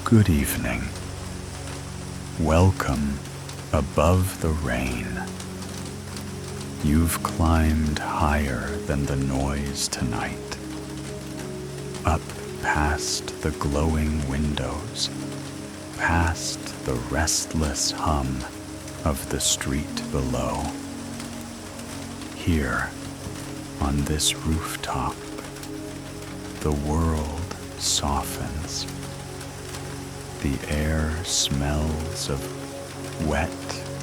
Good evening. Welcome above the rain. You've climbed higher than the noise tonight, up past the glowing windows, past the restless hum of the street below. Here, on this rooftop, the world softens. The air smells of wet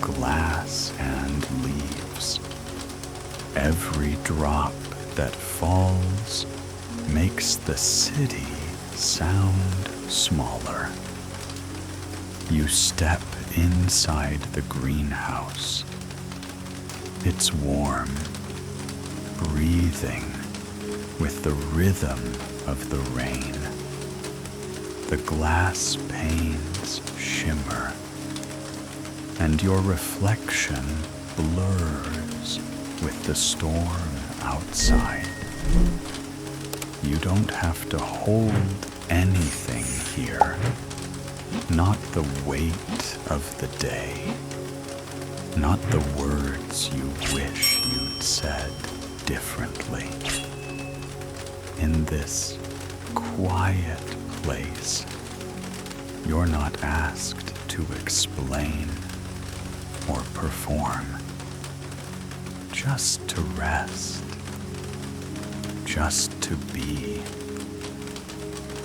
glass and leaves. Every drop that falls makes the city sound smaller. You step inside the greenhouse. It's warm, breathing with the rhythm of the rain. The glass panes shimmer, and your reflection blurs with the storm outside. You don't have to hold anything here, not the weight of the day, not the words you wish you'd said differently. In this quiet place, you're not asked to explain or perform, just to rest, just to be.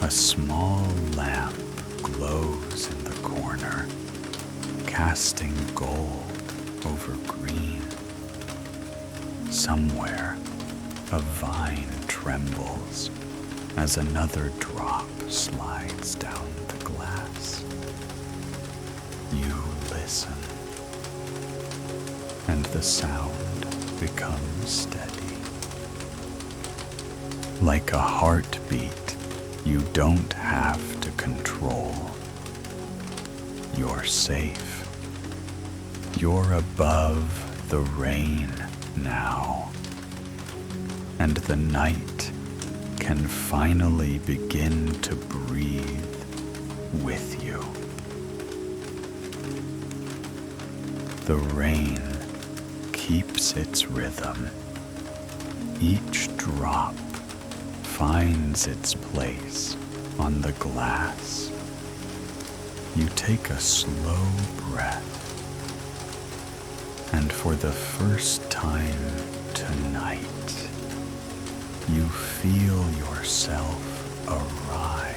A small lamp glows in the corner, casting gold over green. Somewhere, a vine trembles as another drop slides down the glass. You listen, and the sound becomes steady. Like a heartbeat you don't have to control. You're safe. You're above the rain now, and the night can finally begin to breathe with you. The rain keeps its rhythm. Each drop finds its place on the glass. You take a slow breath, and for the first time tonight, you feel yourself arrive,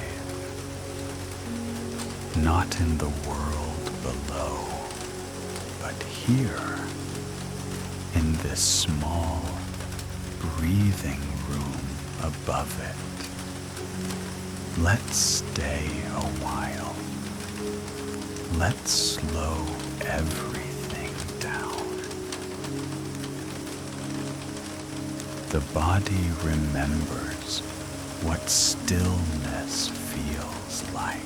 not in the world below, but here, in this small, breathing room above it. Let's stay a while. Let's slow everything down. The body remembers what stillness feels like.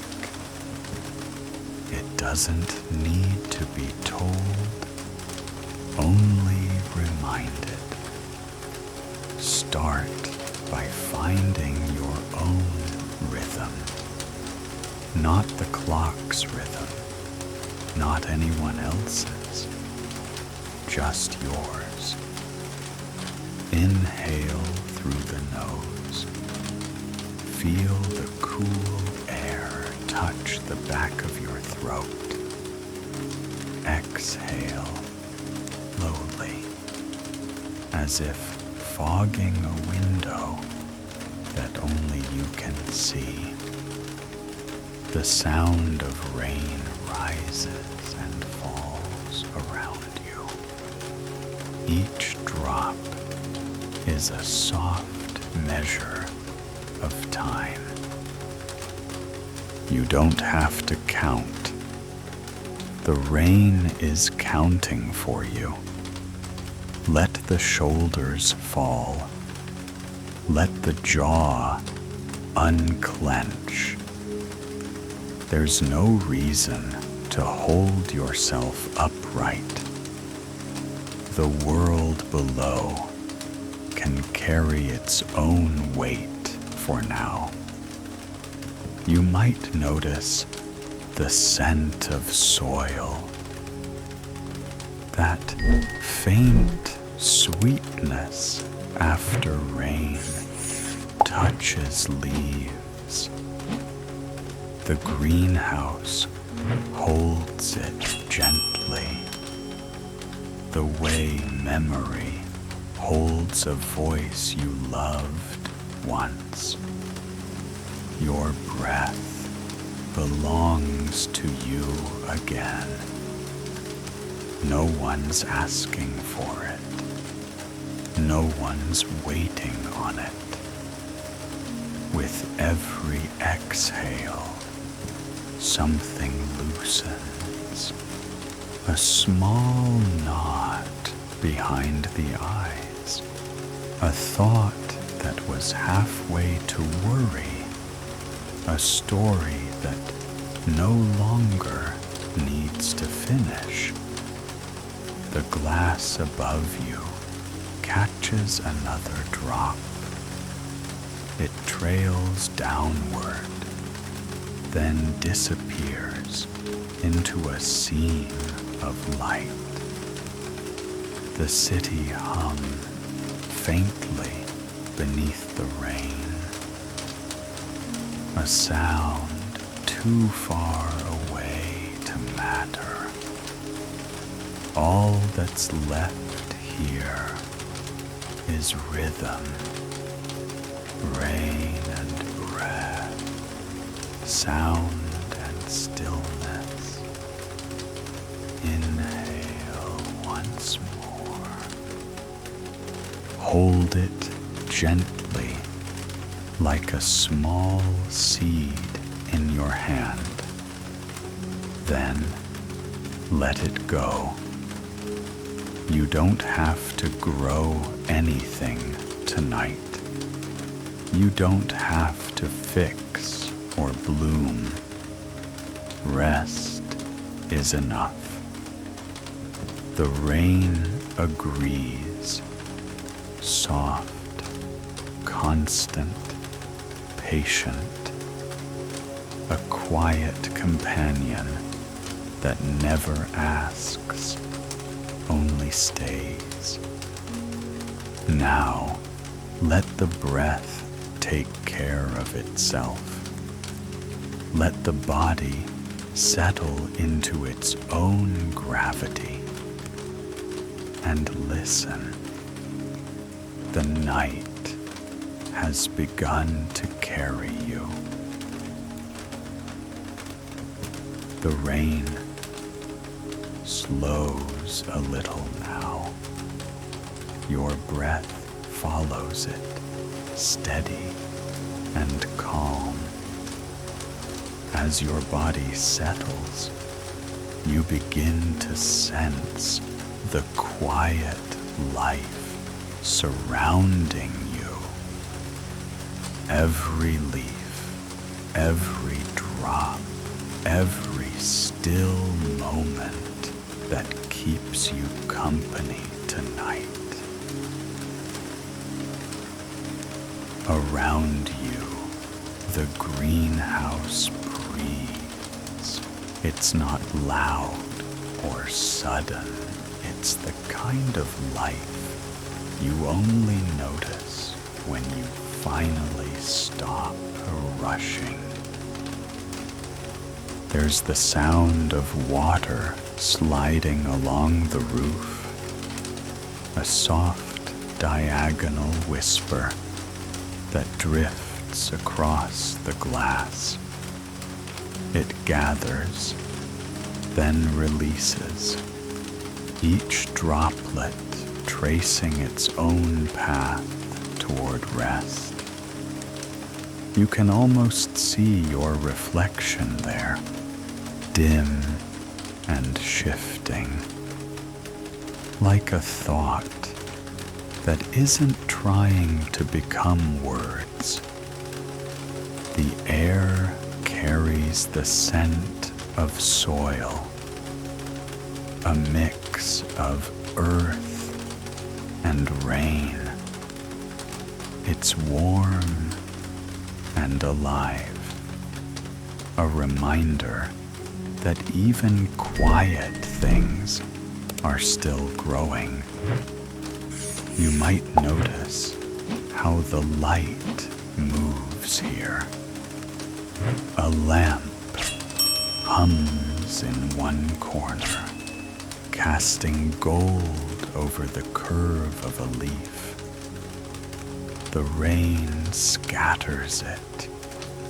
It doesn't need to be told, only reminded. Start by finding your own rhythm, not the clock's rhythm, not anyone else's, just yours. Inhale through the nose. Feel the cool air touch the back of your throat. Exhale slowly, as if fogging a window that only you can see. The sound of rain rises and falls around you. Each drop is a soft measure of time. You don't have to count. The rain is counting for you. Let the shoulders fall. Let the jaw unclench. There's no reason to hold yourself upright. The world below can carry its own weight for now. You might notice the scent of soil, that faint sweetness after rain touches leaves. The greenhouse holds it gently, the way memory holds a voice you loved once. Your breath belongs to you again. No one's asking for it. No one's waiting on it. With every exhale, something loosens. A small knot behind the eyes. A thought that was halfway to worry. A story that no longer needs to finish. The glass above you catches another drop. It trails downward, then disappears into a scene of light. The city hum faintly beneath the rain. A sound too far away to matter. All that's left here is rhythm, rain and breath, sound and stillness. Inhale once more. Hold it gently, like a small seed in your hand. Then let it go. You don't have to grow anything tonight. You don't have to fix or bloom. Rest is enough. The rain agrees. Soft, constant, patient. A quiet companion that never asks, only stays. Now, let the breath take care of itself. Let the body settle into its own gravity. And listen. The night has begun to carry you. The rain slows a little now. Your breath follows it, steady and calm. As your body settles, you begin to sense the quiet life surrounding you. Every leaf, every drop, every still moment that keeps you company tonight. Around you, the greenhouse breathes. It's not loud or sudden. It's the kind of life you only notice when you finally stop rushing. There's the sound of water sliding along the roof, a soft diagonal whisper that drifts across the glass. It gathers, then releases, each droplet tracing its own path toward rest. You can almost see your reflection there, dim and shifting, like a thought that isn't trying to become words. The air carries the scent of soil, a mix of earth and rain. It's warm and alive, a reminder that even quiet things are still growing. You might notice how the light moves here. A lamp hums in one corner, casting gold over the curve of a leaf. The rain scatters it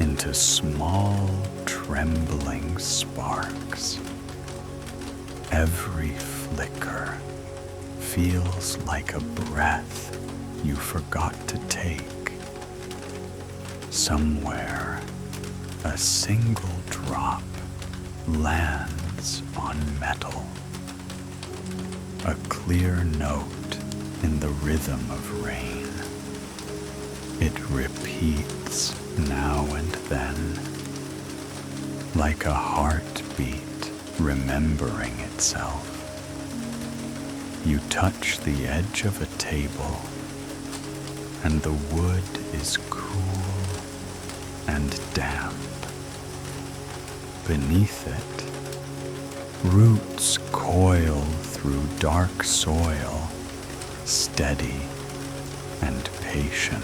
into small, trembling sparks. Every flicker feels like a breath you forgot to take. Somewhere, a single drop lands on metal. A clear note in the rhythm of rain. It repeats now and then, like a heartbeat remembering itself. You touch the edge of a table, and the wood is cool and damp. Beneath it, roots coil through dark soil, steady and patient.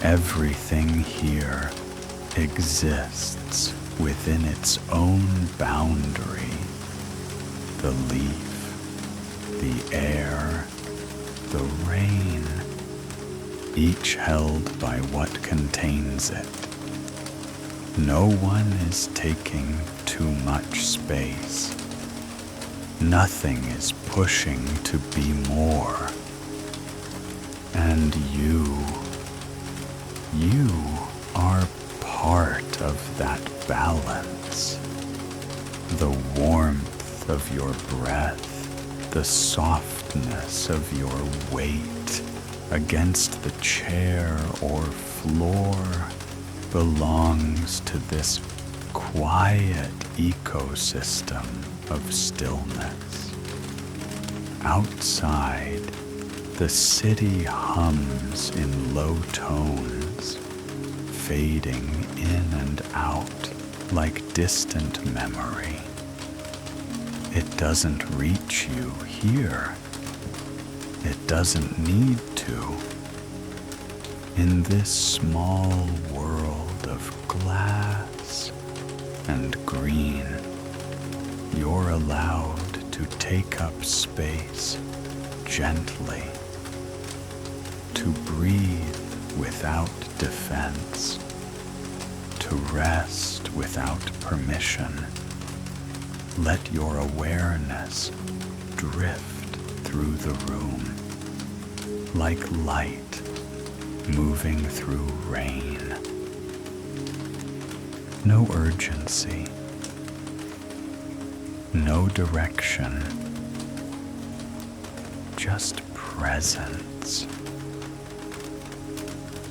Everything here exists within its own boundary. The leaf, the air, the rain, each held by what contains it. No one is taking too much space. Nothing is pushing to be more. And you are part of that balance. The warmth of your breath, the softness of your weight against the chair or floor belongs to this quiet ecosystem of stillness. Outside, the city hums in low tones, fading in and out like distant memory. It doesn't reach you here. It doesn't need to. In this small world of glass and green, you're allowed to take up space gently, to breathe without defense, to rest without permission. Let your awareness drift through the room, like light moving through rain. No urgency, no direction, just presence.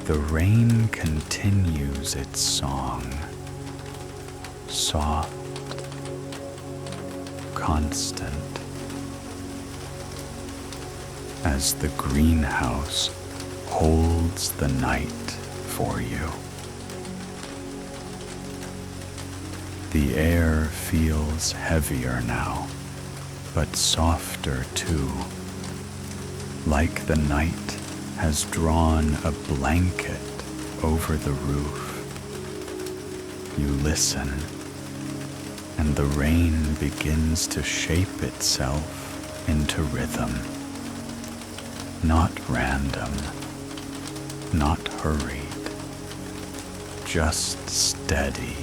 The rain continues its song, soft, constant, as the greenhouse holds the night for you. The air feels heavier now, but softer too, like the night has drawn a blanket over the roof. You listen, and the rain begins to shape itself into rhythm. Not random, not hurried, just steady,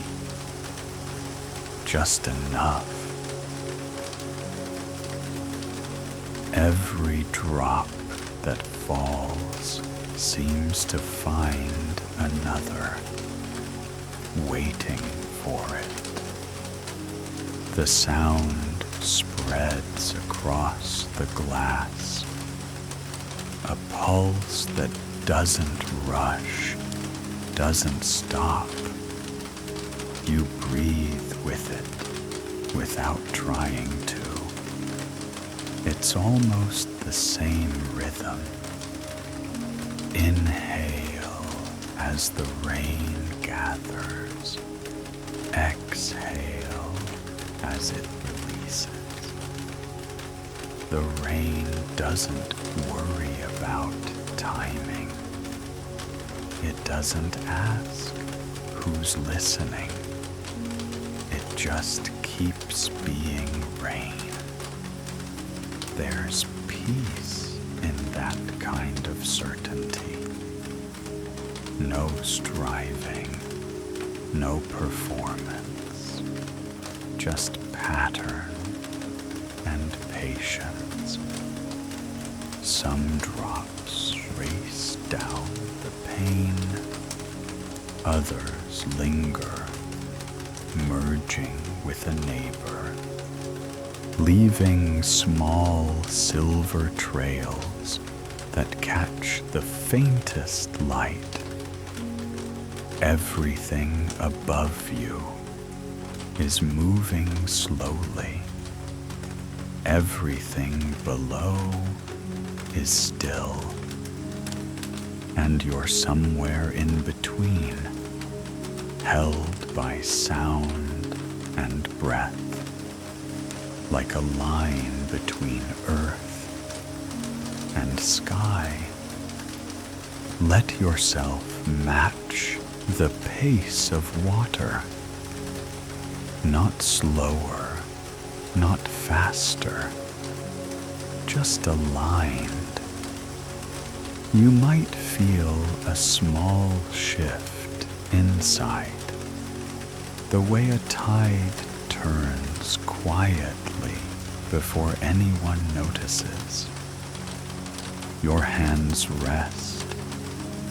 just enough. Every drop that falls seems to find another, waiting for it. The sound spreads across the glass, a pulse that doesn't rush, doesn't stop. You breathe with it without trying to. It's almost the same rhythm. Inhale as the rain gathers. Exhale as it releases. The rain doesn't worry about timing. It doesn't ask who's listening. It just keeps being rain. There's peace in that kind of certainty. No striving, no performance, just pattern and patience. Some drops race down the pane, others linger, merging with a neighbor, leaving small silver trails that catch the faintest light. Everything above you is moving slowly. Everything below is still, and you're somewhere in between, held by sound and breath, like a line between earth and sky. Let yourself match the pace of water, not slower, not faster, just aligned. You might feel a small shift inside, the way a tide turns quietly before anyone notices. Your hands rest,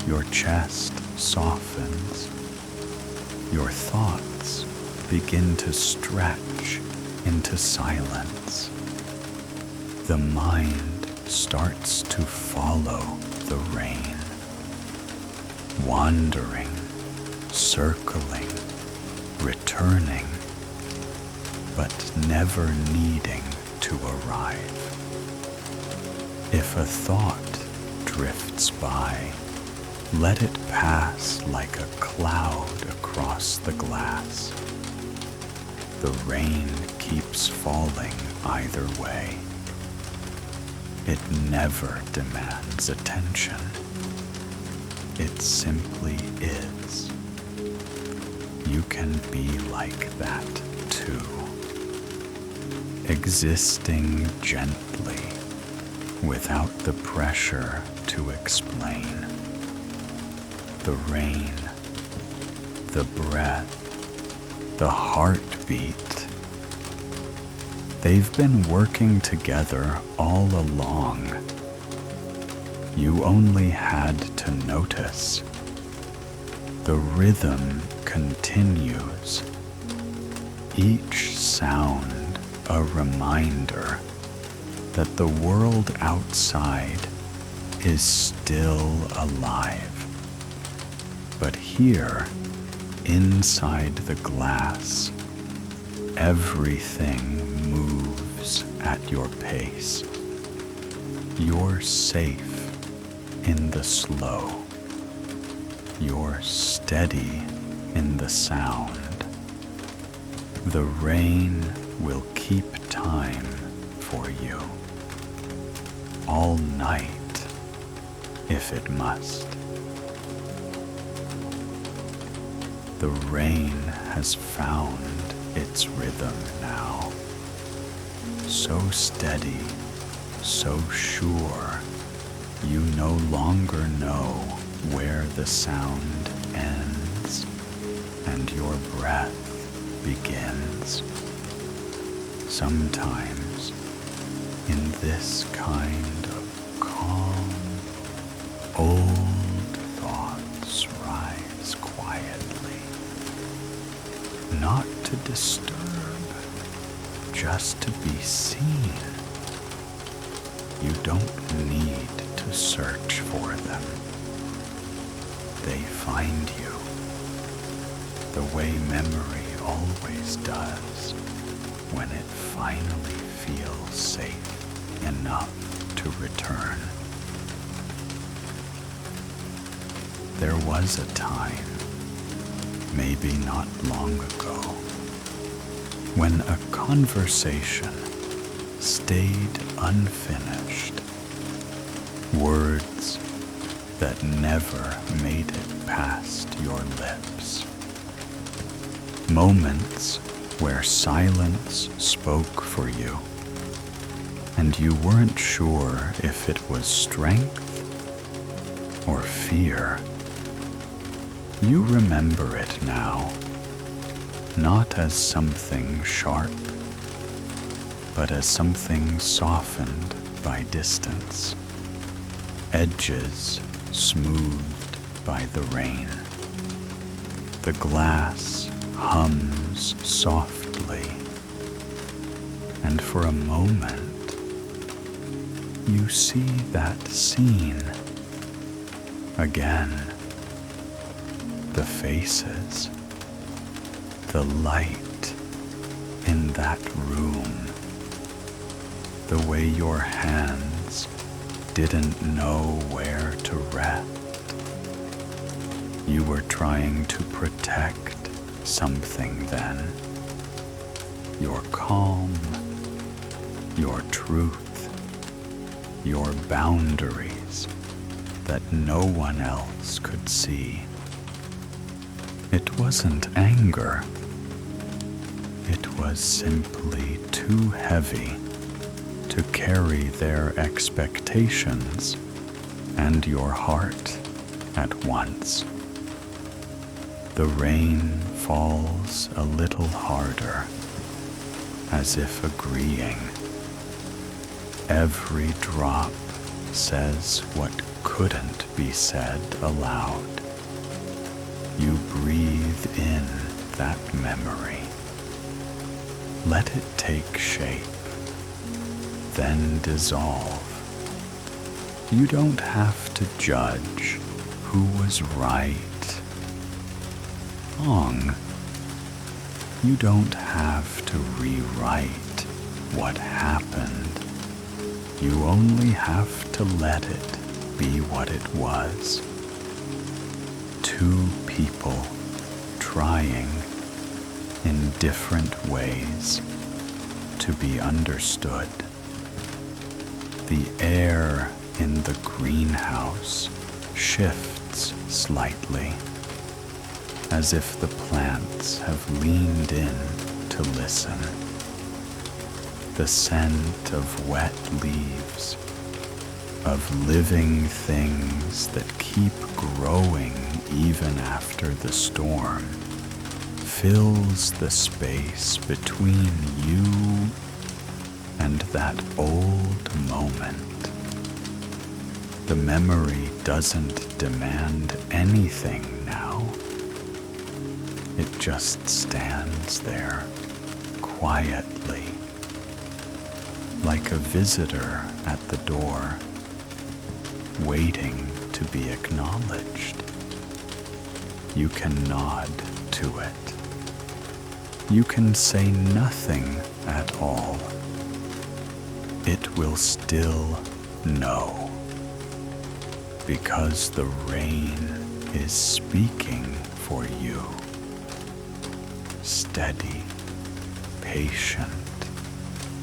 your chest softens, your thoughts begin to stretch into silence. The mind starts to follow the rain, wandering, circling, returning, but never needing to arrive. If a thought drifts by, let it pass like a cloud across the glass. The rain keeps falling either way. It never demands attention. It simply is. You can be like that too, existing gently without the pressure to explain. The rain, the breath, the heartbeat. They've been working together all along. You only had to notice. The rhythm continues, each sound a reminder that the world outside is still alive. But here, inside the glass, everything moves at your pace. You're safe in the slow. You're steady in the sound. The rain will keep time for you. All night, if it must. The rain has found its rhythm now. So steady, so sure, you no longer know where the sound ends and your breath begins. Sometimes, in this kind of calm, old thoughts rise quietly, not to disturb, just to be seen. You don't need to search for them. They find you, the way memory always does when it finally feels safe enough to return. There was a time, maybe not long ago, when a conversation stayed unfinished, words that never made it past your lips, moments where silence spoke for you, and you weren't sure if it was strength or fear. You remember it now, not as something sharp, but as something softened by distance, edges smoothed by the rain. The glass hums softly, and for a moment you see that scene again. The faces, the light in that room, the way your hands didn't know where to rest. You were trying to protect something then. Your calm, your truth, your boundaries that no one else could see. It wasn't anger. It was simply too heavy to carry their expectations and your heart at once. The rain falls a little harder, as if agreeing. Every drop says what couldn't be said aloud. You breathe in that memory. Let it take shape, then dissolve. You don't have to judge who was right, wrong. You don't have to rewrite what happened. You only have to let it be what it was. Two people trying in different ways to be understood. The air in the greenhouse shifts slightly, as if the plants have leaned in to listen. The scent of wet leaves, of living things that keep growing even after the storm, fills the space between you and that old moment. The memory doesn't demand anything now. It just stands there quietly, like a visitor at the door, waiting to be acknowledged. You can nod to it. You can say nothing at all. It will still know, because the rain is speaking for you. Steady, patient,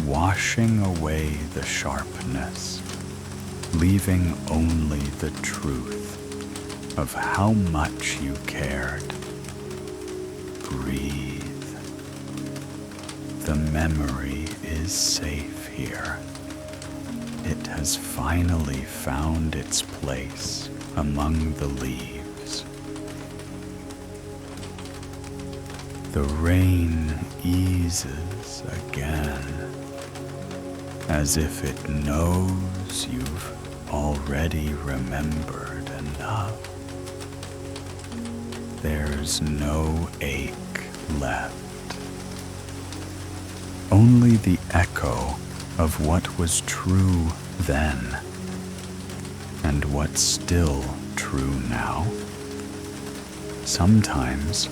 washing away the sharpness, leaving only the truth of how much you cared. Breathe. The memory is safe here. It has finally found its place among the leaves. The rain eases again, as if it knows you've already remembered enough. There's no ache left. Only the echo of what was true then, and what's still true now. Sometimes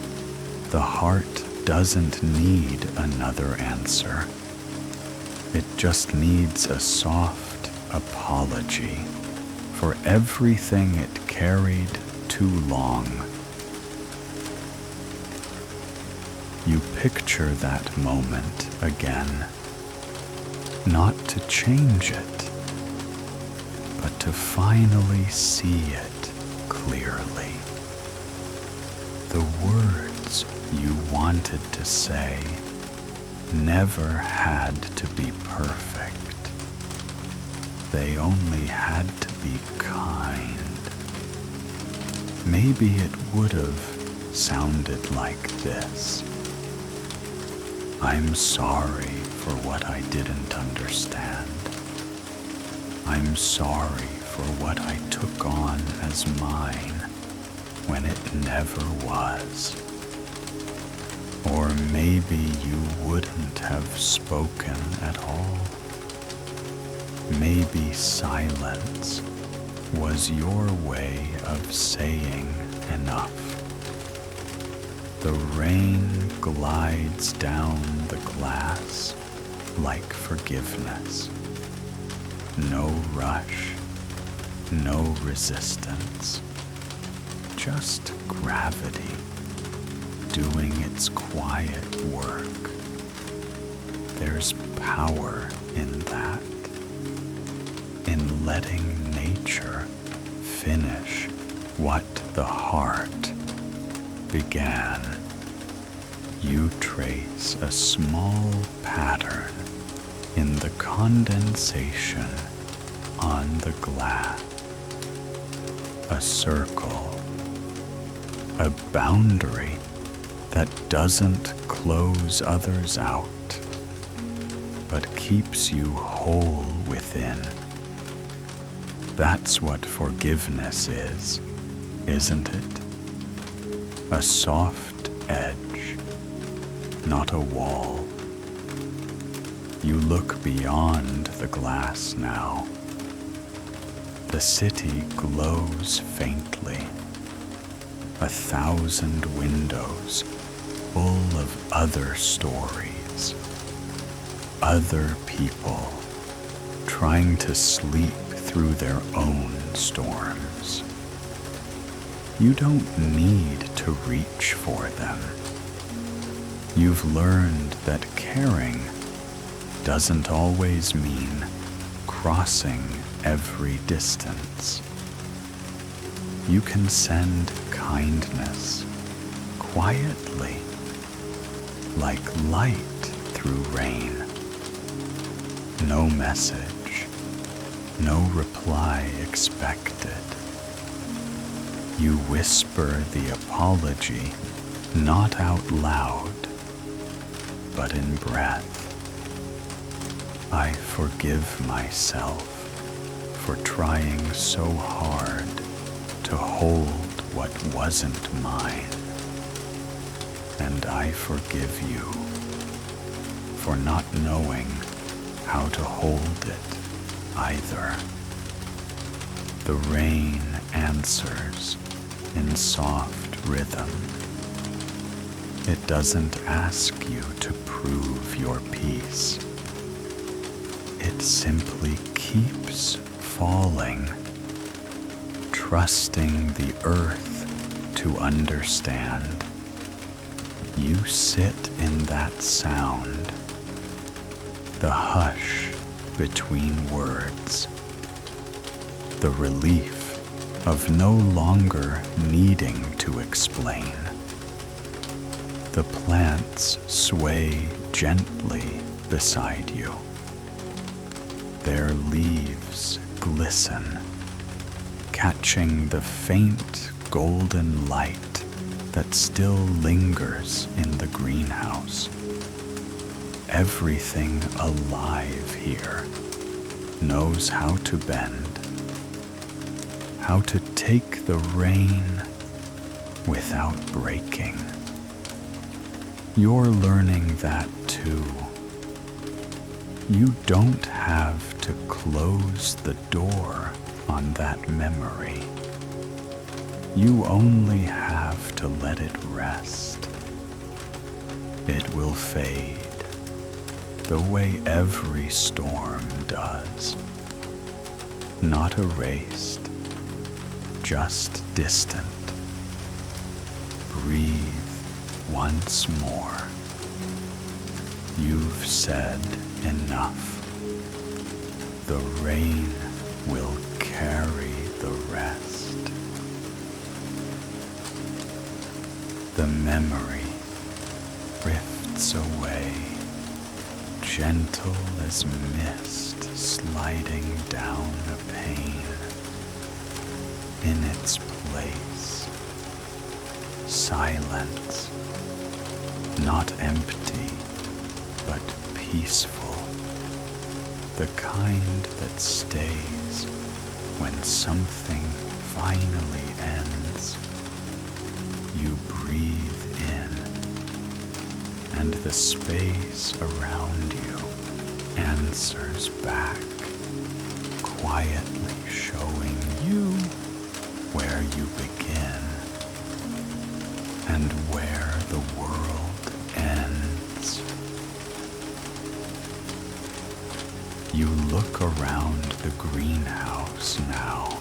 the heart doesn't need another answer. It just needs a soft apology for everything it carried too long. you picture that moment again, not to change it, but to finally see it clearly. The words you wanted to say never had to be perfect. They only had to be kind. Maybe it would have sounded like this. I'm sorry for what I didn't understand. I'm sorry for what I took on as mine when it never was. Or maybe you wouldn't have spoken at all. Maybe silence was your way of saying enough. The rain glides down the glass like forgiveness. No rush, no resistance, just gravity doing its quiet work. There's power in that, in letting nature finish what the heart began. You trace a small pattern in the condensation on the glass, a circle, a boundary that doesn't close others out, but keeps you whole within. That's what forgiveness is, isn't it? A soft edge, not a wall. You look beyond the glass now. The city glows faintly. 1,000 windows full of other stories, other people trying to sleep through their own storms. You don't need to reach for them. You've learned that caring doesn't always mean crossing every distance. You can send kindness quietly, like light through rain. No message, no reply expected. You whisper the apology, not out loud, but in breath. I forgive myself for trying so hard to hold what wasn't mine. And I forgive you for not knowing how to hold it either. The rain answers in soft rhythm. It doesn't ask you to prove your peace. It simply keeps falling, trusting the earth to understand. You sit in that sound, the hush between words, the relief of no longer needing to explain. The plants sway gently beside you. Their leaves glisten, catching the faint golden light that still lingers in the greenhouse. Everything alive here knows how to bend, how to take the rain without breaking. You're learning that too. You don't have to close the door on that memory. You only have to let it rest. It will fade the way every storm does. Not erased, just distant. Breathe once more. You've said enough. The rain will carry the rest. The memory drifts away, gentle as mist sliding down a pane. In its place, silence, not empty, but peaceful, the kind that stays when something finally ends. You breathe in, and the space around you answers back, quietly showing you where you begin and where the world ends. You look around the greenhouse now.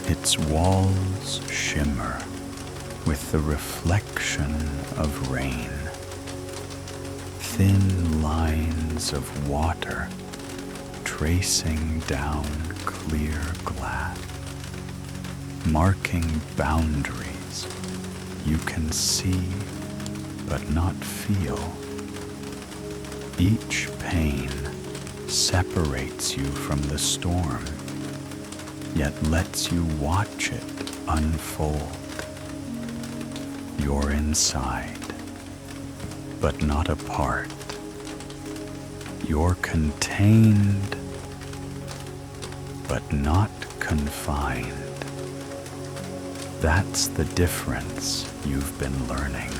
Its walls shimmer with the reflection of rain. Thin lines of water tracing down clear glass, marking boundaries you can see but not feel. Each pane separates you from the storm, yet lets you watch it unfold. You're inside, but not apart. You're contained, but not confined. That's the difference you've been learning.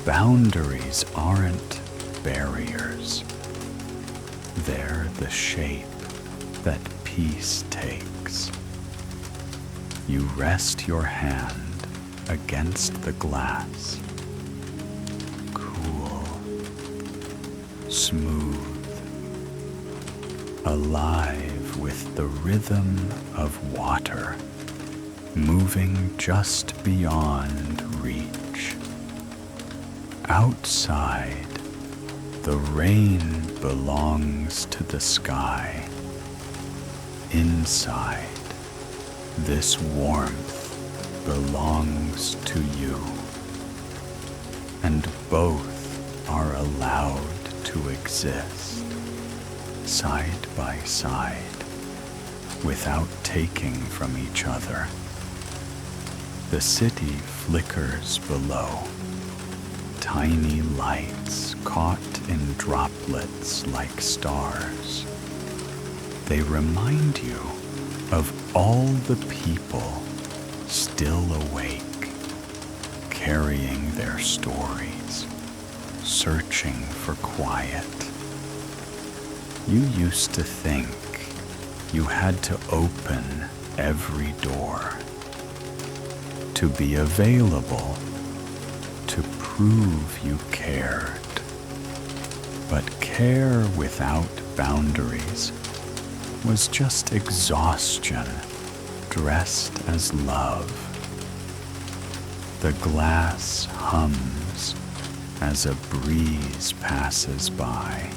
Boundaries aren't barriers. They're the shape that peace takes. You rest your hand against the glass, cool, smooth, alive with the rhythm of water, moving just beyond reach. Outside, the rain belongs to the sky. Inside, this warmth belongs to you, and both are allowed to exist side by side without taking from each other. The city flickers below, tiny lights caught in droplets like stars. They remind you of all the people still awake, carrying their stories, searching for quiet. You used to think you had to open every door, to be available, to prove you cared. But care without boundaries was just exhaustion dressed as love. The glass hums as a breeze passes by.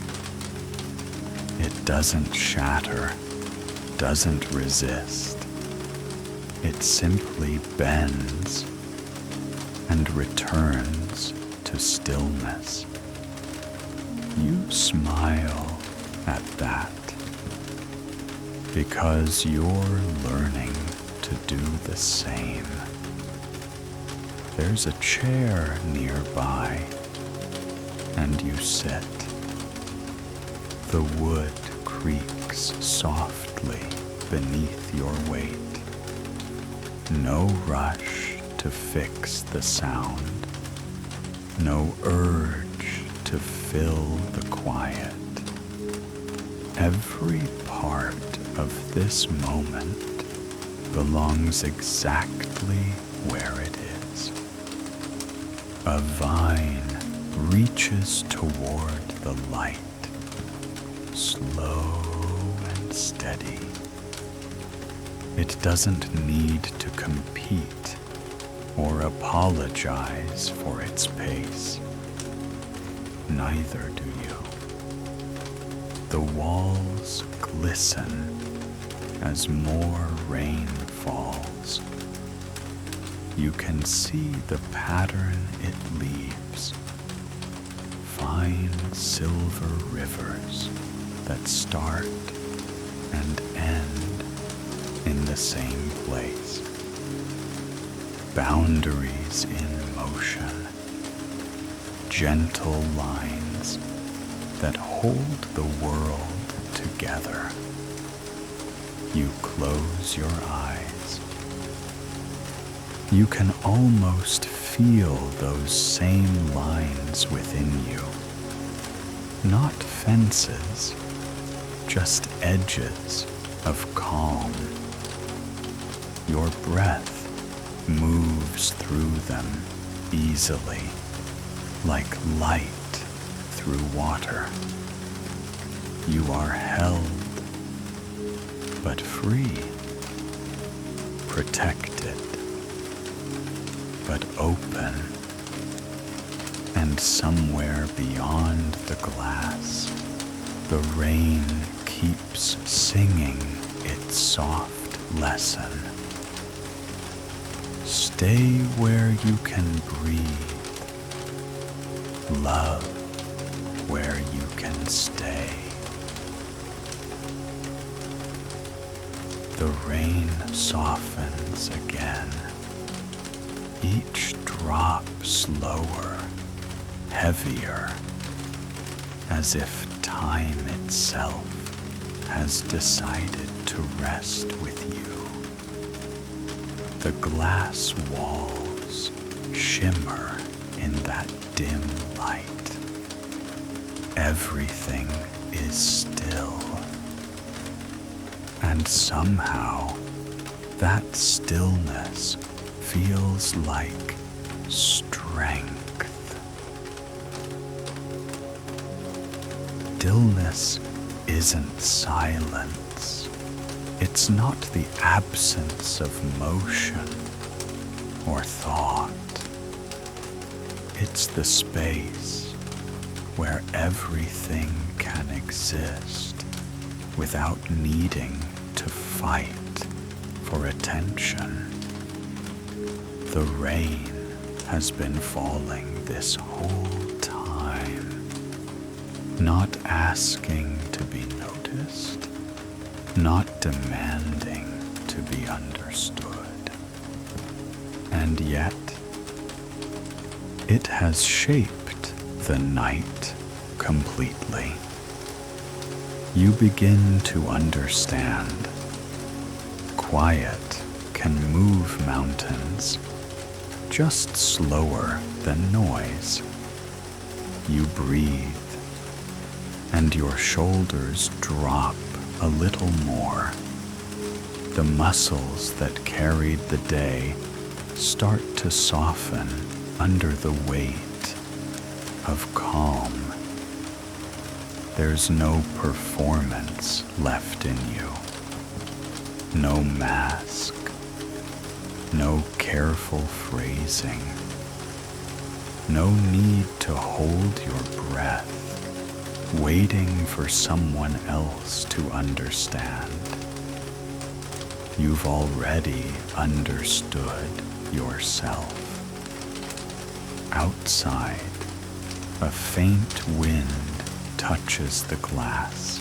It doesn't shatter, doesn't resist. It simply bends and returns to stillness. You smile at that because you're learning to do the same. There's a chair nearby, and you sit. The wood creaks softly beneath your weight. No rush to fix the sound, no urge to fill the quiet. Every part of this moment belongs exactly where it is. A vine reaches toward the light, slow and steady. It doesn't need to compete or apologize for its pace. neither do you. The walls glisten as more rain falls. You can see the pattern it leaves, fine silver rivers that start and end in the same place. Boundaries in motion, gentle lines that hold the world together. You close your eyes. You can almost feel those same lines within you. Not fences, just edges of calm. Your breath moves through them easily, like light through water. You are held, but free, protected, but open, and somewhere beyond the glass, the rain keeps singing its soft lesson. Stay where you can breathe. Love where you can stay. The rain softens again, each drop slower, heavier, as if time itself has decided to rest with you. The glass walls shimmer in that dim light. Everything is still. And somehow, that stillness feels like strength. Stillness isn't silence. It's not the absence of motion or thought. It's the space where everything can exist without needing to fight for attention. The rain has been falling this whole time, not asking to be noticed, not demanding to be understood. And yet, it has shaped the night completely. You begin to understand. Quiet can move mountains, just slower than noise. You breathe, and your shoulders drop a little more. The muscles that carried the day start to soften under the weight of calm. There's no performance left in you, no mask, no careful phrasing, no need to hold your breath, waiting for someone else to understand. You've already understood yourself. Outside, a faint wind touches the glass.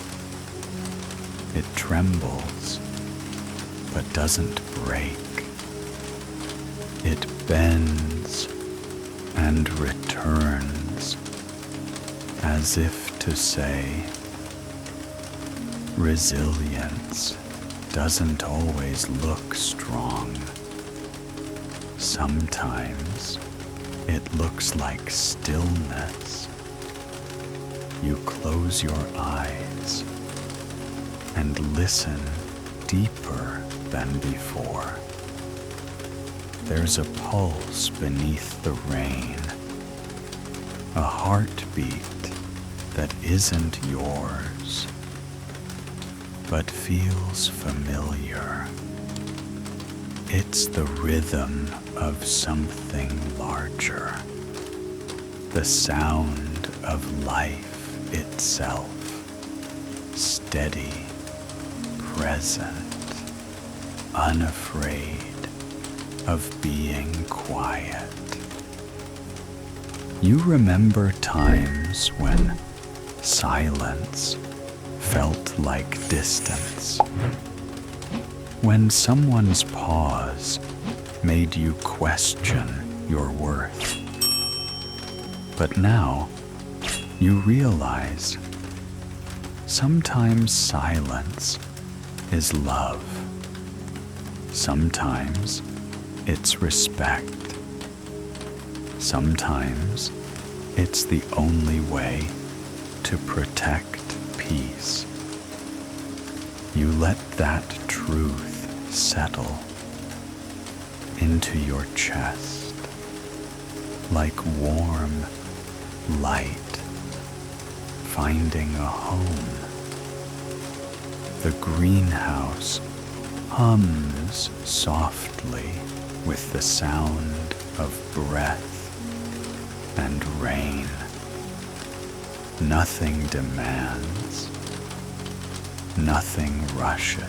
It trembles, but doesn't break. It bends and returns, as if to say, resilience doesn't always look strong. Sometimes it looks like stillness. You close your eyes and listen deeper than before. There's a pulse beneath the rain, a heartbeat that isn't yours, but feels familiar. It's the rhythm of something larger, the sound of life itself, steady, present, unafraid of being quiet. You remember times when silence felt like distance, when someone's pause made you question your worth. But now you realize sometimes silence is love. Sometimes it's respect. Sometimes it's the only way to protect peace. You let that truth settle into your chest like warm light finding a home. The greenhouse hums softly with the sound of breath and rain. Nothing demands, nothing rushes.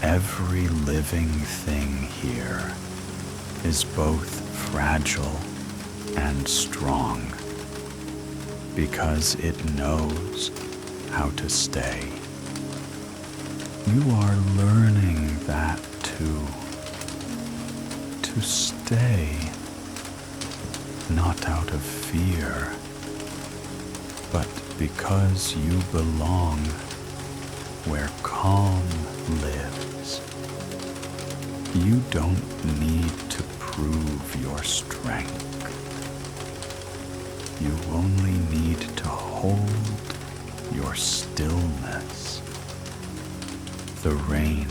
Every living thing here is both fragile and strong because it knows how to stay. You are learning that too. To stay, not out of fear, but because you belong where calm lives. You don't need to prove your strength. You only need to hold your stillness. The rain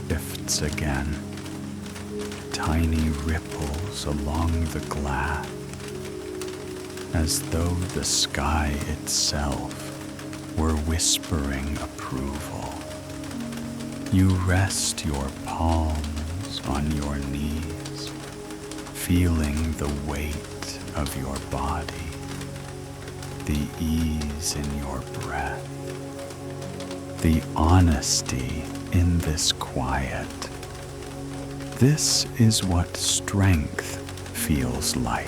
drifts again, tiny ripples along the glass, as though the sky itself were whispering approval. You rest your palms on your knees, feeling the weight of your body, the ease in your breath, the honesty in this quiet. This is what strength feels like.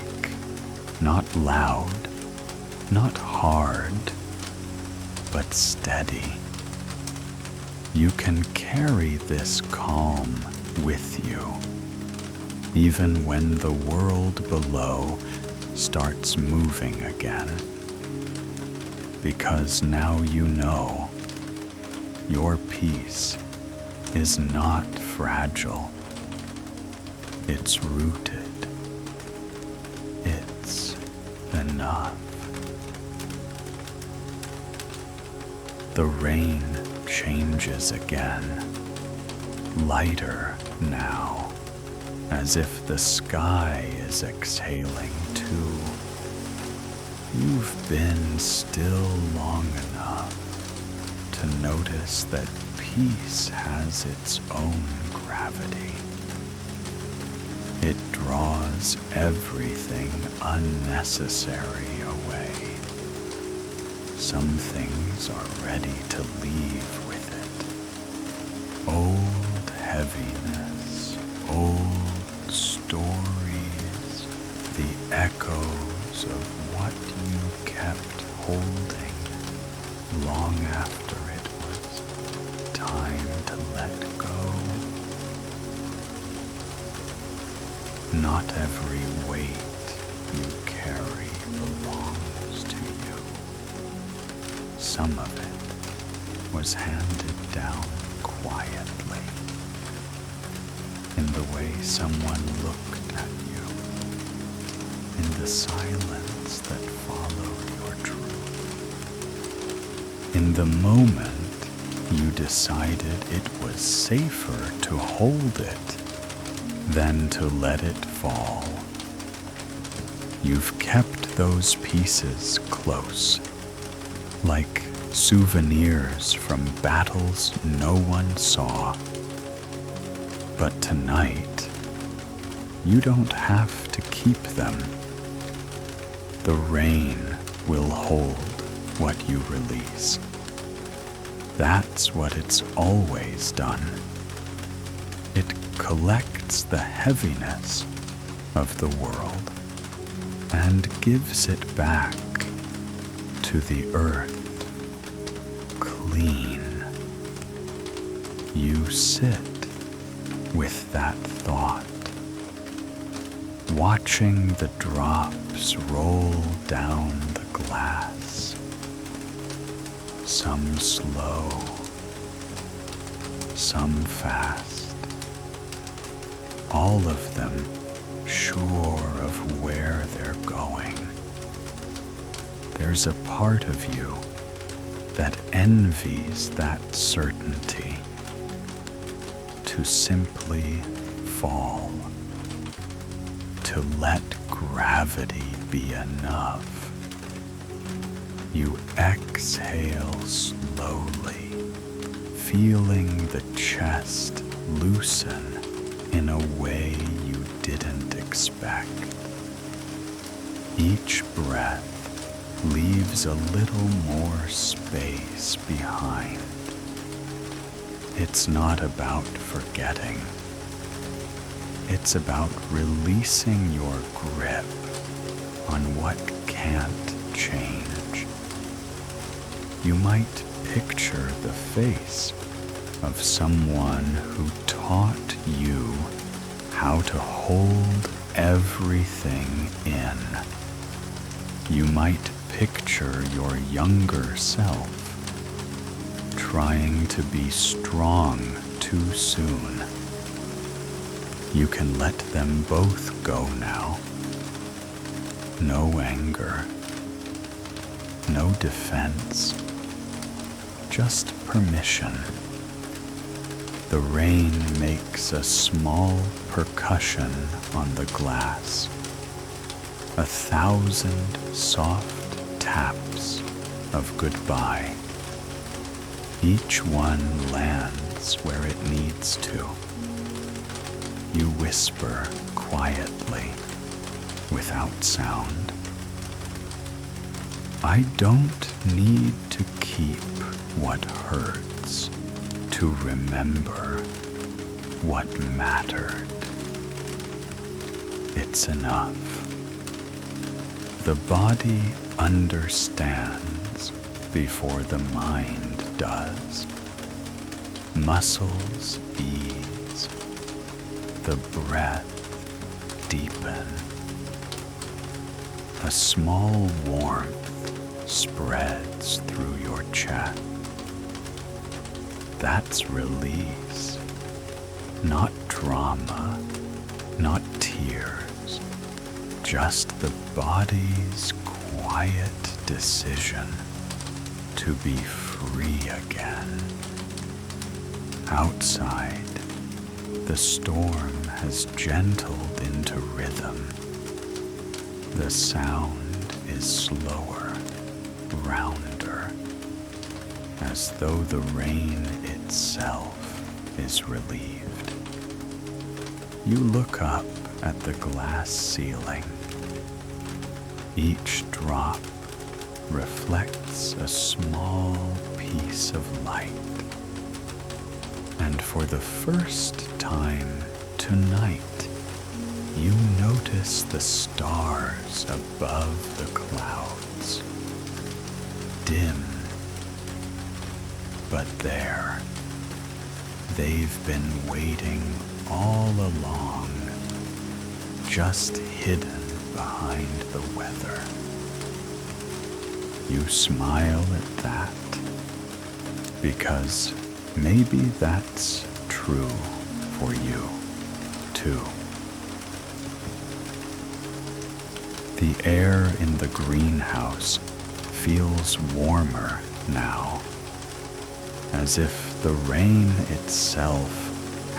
Not loud, not hard, but steady. You can carry this calm with you, even when the world below starts moving again. Because now you know your peace is not fragile. It's rooted. It's enough. The rain changes again, lighter now, as if the sky is exhaling too. You've been still long enough to notice that peace has its own gravity. It draws everything unnecessary away. Some things are ready to leave with it. Old heaviness, old stories, the echoes of what you kept holding long after it was time to let go. Not every weight you carry belongs to you. Some of it was handed down quietly, in the way someone looked at you, in the silence that followed your truth. In the moment you decided it was safer to hold it than to let it fall. You've kept those pieces close, like souvenirs from battles no one saw. But tonight, you don't have to keep them. The rain will hold what you release. That's what it's always done. It collects the heaviness of the world and gives it back to the earth, clean. You sit with that thought, watching the drops roll down the glass, some slow, some fast, all of them sure of where they're going. There's a part of you that envies that certainty, to simply fall, to let gravity be enough. You exhale slowly, feeling the chest loosen in a way you didn't expect. Each breath leaves a little more space behind. It's not about forgetting. It's about releasing your grip on what can't change. You might picture the face of someone who taught you how to hold everything in. You might picture your younger self trying to be strong too soon. You can let them both go now. No anger, no defense, just permission. The rain makes a small percussion on the glass, 1,000 soft taps of goodbye. Each one lands where it needs to. You whisper quietly, without sound. I don't need to keep what hurts to remember what mattered. It's enough. The body understands before the mind does. Muscles ease. The breath deepen. A small warmth spreads through your chest. That's release. Not drama, not tears, just the body's quiet decision to be free again. Outside, the storm has gentled into rhythm. The sound is slower, rounder, as though the rain itself is relieved. You look up at the glass ceiling. Each drop reflects a small piece of light. And for the first time tonight, you notice the stars above the clouds. Dim, but there. They've been waiting all along, just hidden behind the weather. You smile at that, because maybe that's true for you, too. The air in the greenhouse feels warmer now, as if the rain itself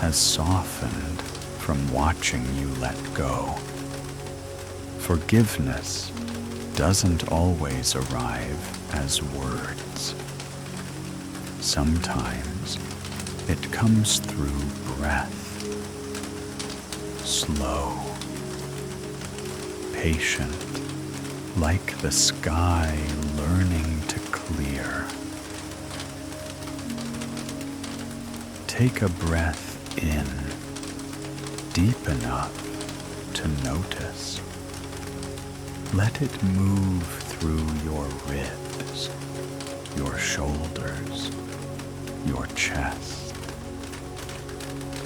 has softened from watching you let go. Forgiveness doesn't always arrive as words. Sometimes it comes through breath, slow, patient, like the sky learning to clear. Take a breath in, deep enough to notice. Let it move through your ribs, your shoulders, your chest.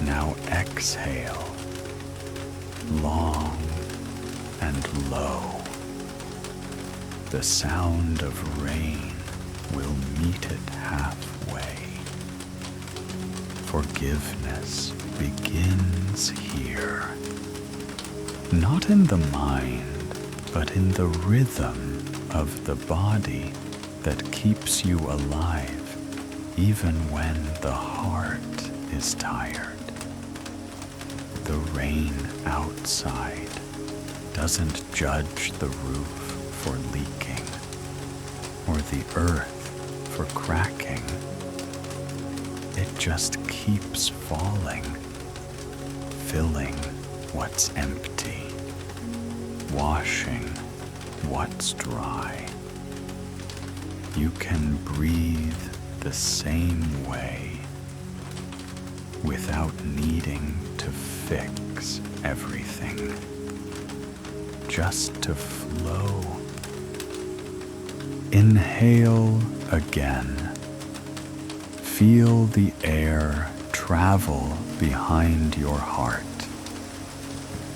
Now exhale, long and low. The sound of rain will meet it halfway. Forgiveness begins here, not in the mind, but in the rhythm of the body that keeps you alive even when the heart is tired. The rain outside doesn't judge the roof for leaking or the earth for cracking. It just keeps falling, filling what's empty, washing what's dry. You can breathe the same way without needing to fix everything, just to flow. Inhale again. Feel the air travel behind your heart.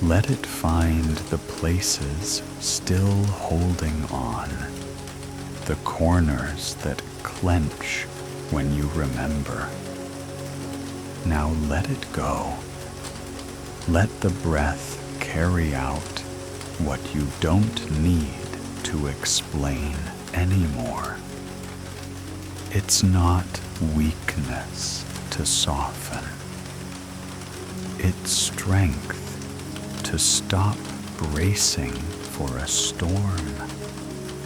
Let it find the places still holding on, the corners that clench when you remember. Now let it go. Let the breath carry out what you don't need to explain anymore. It's not weakness to soften. It's strength to stop bracing for a storm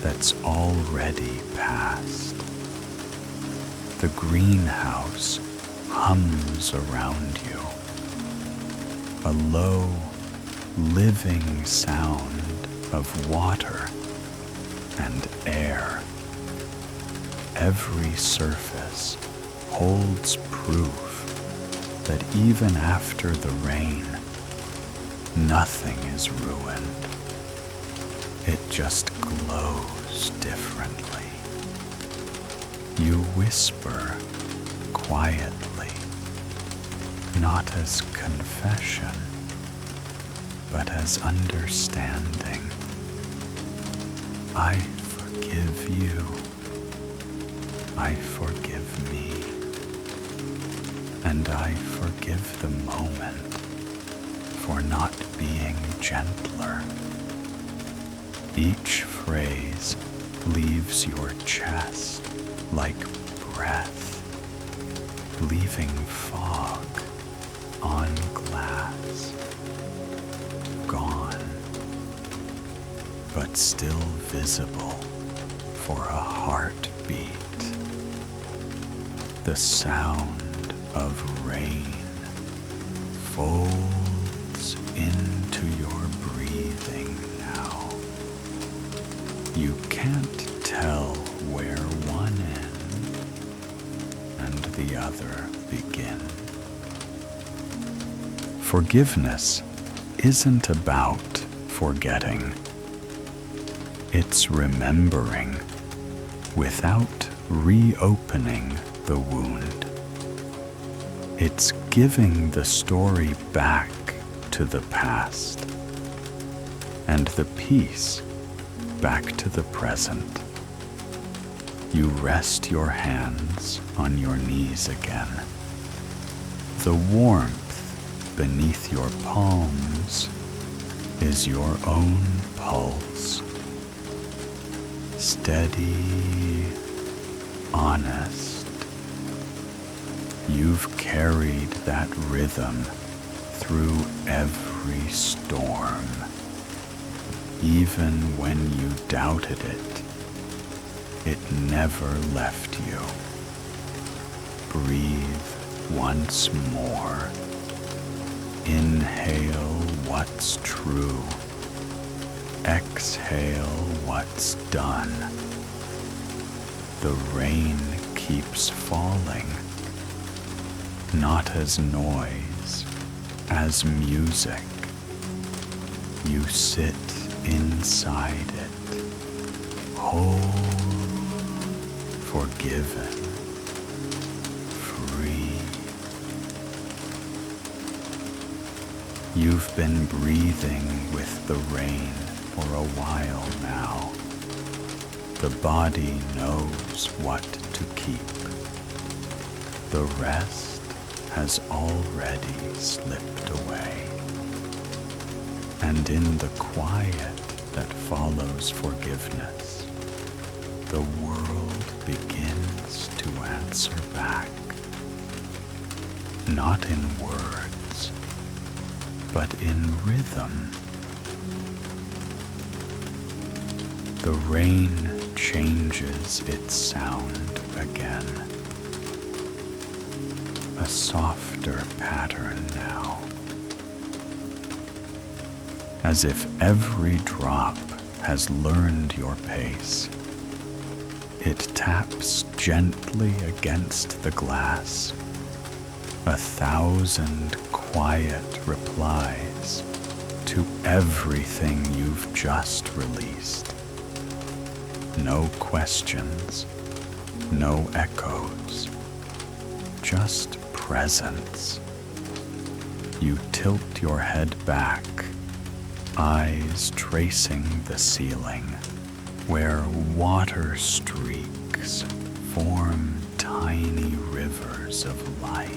that's already past. The greenhouse hums around you, a low, living sound of water and air. Every surface holds proof that even after the rain, nothing is ruined. It just glows differently. You whisper quietly, not as confession, but as understanding. I forgive you. I forgive me. And I forgive the moment for not being gentler. Each phrase leaves your chest like breath, leaving fog on glass. Gone, but still visible for a heartbeat. The sound of rain folds into your breathing now. You can't tell where one end and the other begin. Forgiveness isn't about forgetting. It's remembering without reopening the wound. It's giving the story back to the past and the peace back to the present. You rest your hands on your knees again. The warmth beneath your palms is your own pulse. Steady, honest. You've carried that rhythm through every storm. Even when you doubted it, it never left you. Breathe once more. Inhale what's true. Exhale what's done. The rain keeps falling, not as noise, as music. You sit inside it, whole, forgiven, free. You've been breathing with the rain for a while now. The body knows what to keep. The rest has already slipped away. And in the quiet that follows forgiveness, the world begins to answer back. Not in words, but in rhythm. The rain changes its sound again. A softer pattern now. As if every drop has learned your pace. It taps gently against the glass. 1,000 quiet replies to everything you've just released. No questions, no echoes, just presence. You tilt your head back, eyes tracing the ceiling, where water streaks form tiny rivers of light.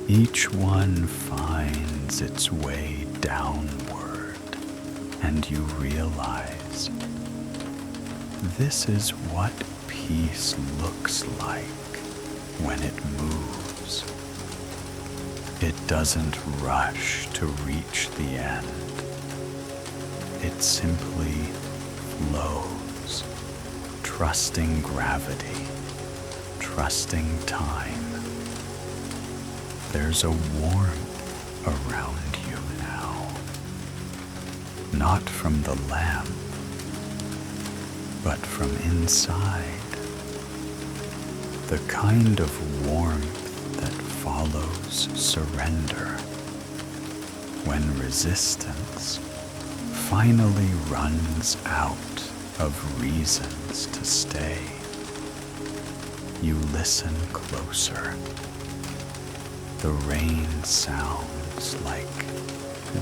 Each one finds its way downward, and you realize this is what peace looks like when it moves. It doesn't rush to reach the end. It simply flows, trusting gravity, trusting time. There's a warmth around you now, not from the lamp, but from inside. The kind of warmth that follows surrender, when resistance finally runs out of reasons to stay. You listen closer. The rain sounds like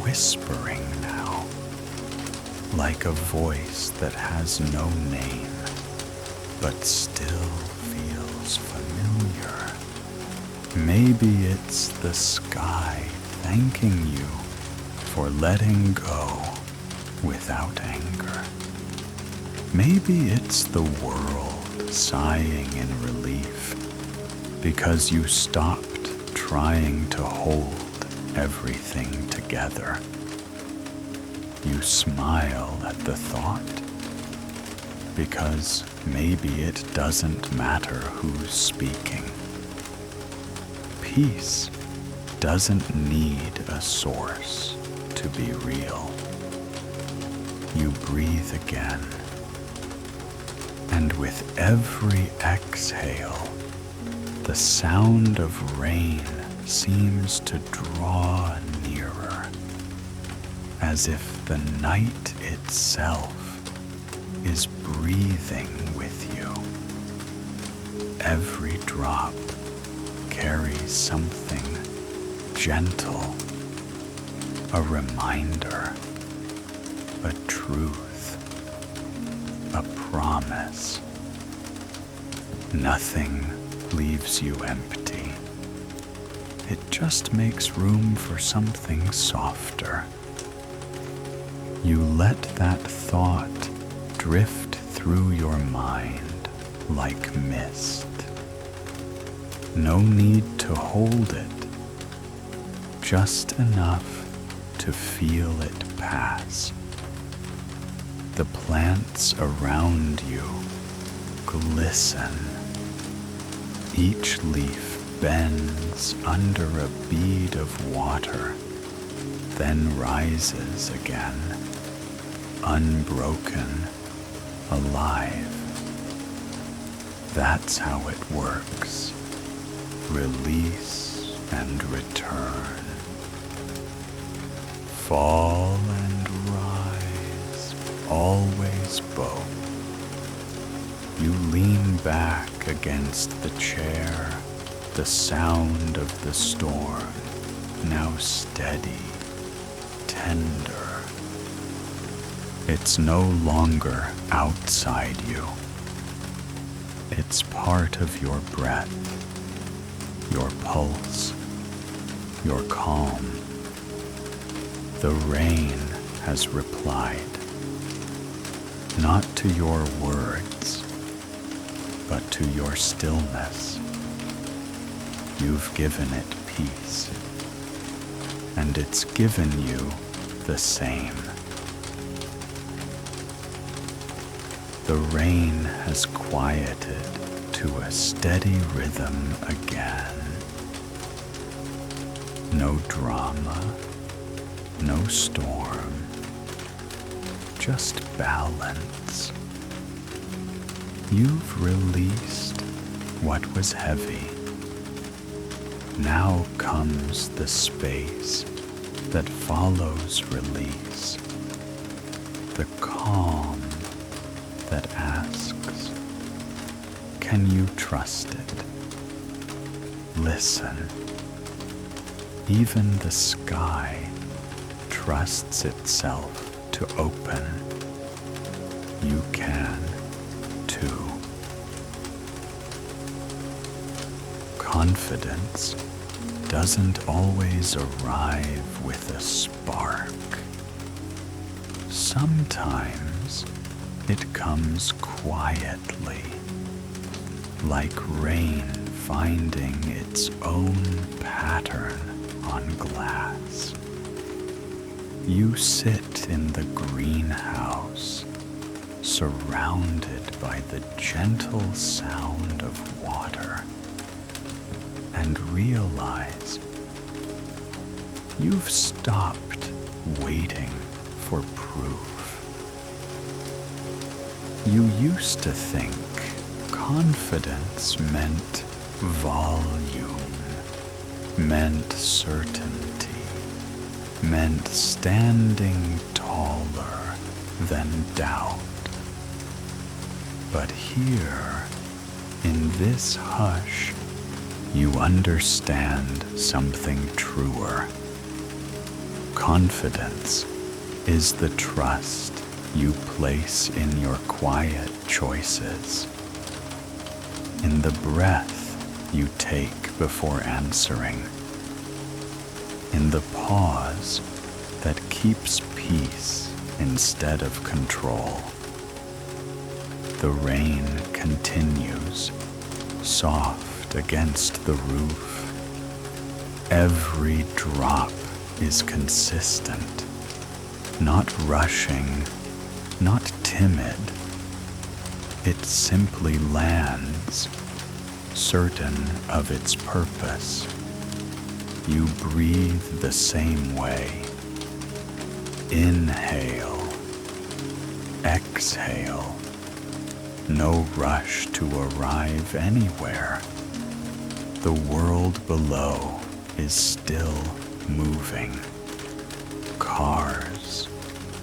whispering now, like a voice that has no name, but still feels familiar. Maybe it's the sky thanking you for letting go without anger. Maybe it's the world sighing in relief because you stopped trying to hold everything together. You smile at the thought because maybe it doesn't matter who's speaking. Peace doesn't need a source to be real. You breathe again, and with every exhale, the sound of rain seems to draw nearer, as if the night itself is breathing with you. Every drop carries something gentle, a reminder, a truth, a promise. Nothing leaves you empty. It just makes room for something softer. You let that thought drift through your mind like mist. No need to hold it, just enough to feel it pass. The plants around you glisten. Each leaf bends under a bead of water, then rises again. unbroken, alive. That's how it works. Release and return. Fall and rise, always both. You lean back against the chair, the sound of the storm, now steady, tender. It's no longer outside you. It's part of your breath, your pulse, your calm. The rain has replied, not to your words, but to your stillness. You've given it peace, and it's given you the same. The rain has quieted to a steady rhythm again. No drama, no storm, just balance. You've released what was heavy. Now comes the space that follows release, the calm that asks, can you trust it? Listen. Even the sky trusts itself to open. You can too. Confidence doesn't always arrive with a spark. Sometimes it comes quietly, like rain finding its own pattern on glass. You sit in the greenhouse, surrounded by the gentle sound of water, and realize you've stopped waiting for proof. You used to think confidence meant volume, meant certainty, meant standing taller than doubt. But here, in this hush, you understand something truer. Confidence is the trust you place in your quiet choices, in the breath you take before answering, in the pause that keeps peace instead of control. The rain continues, soft against the roof. Every drop is consistent, not rushing, not timid. It simply lands, certain of its purpose. You breathe the same way. Inhale, exhale. No rush to arrive anywhere. The world below is still moving. Cars,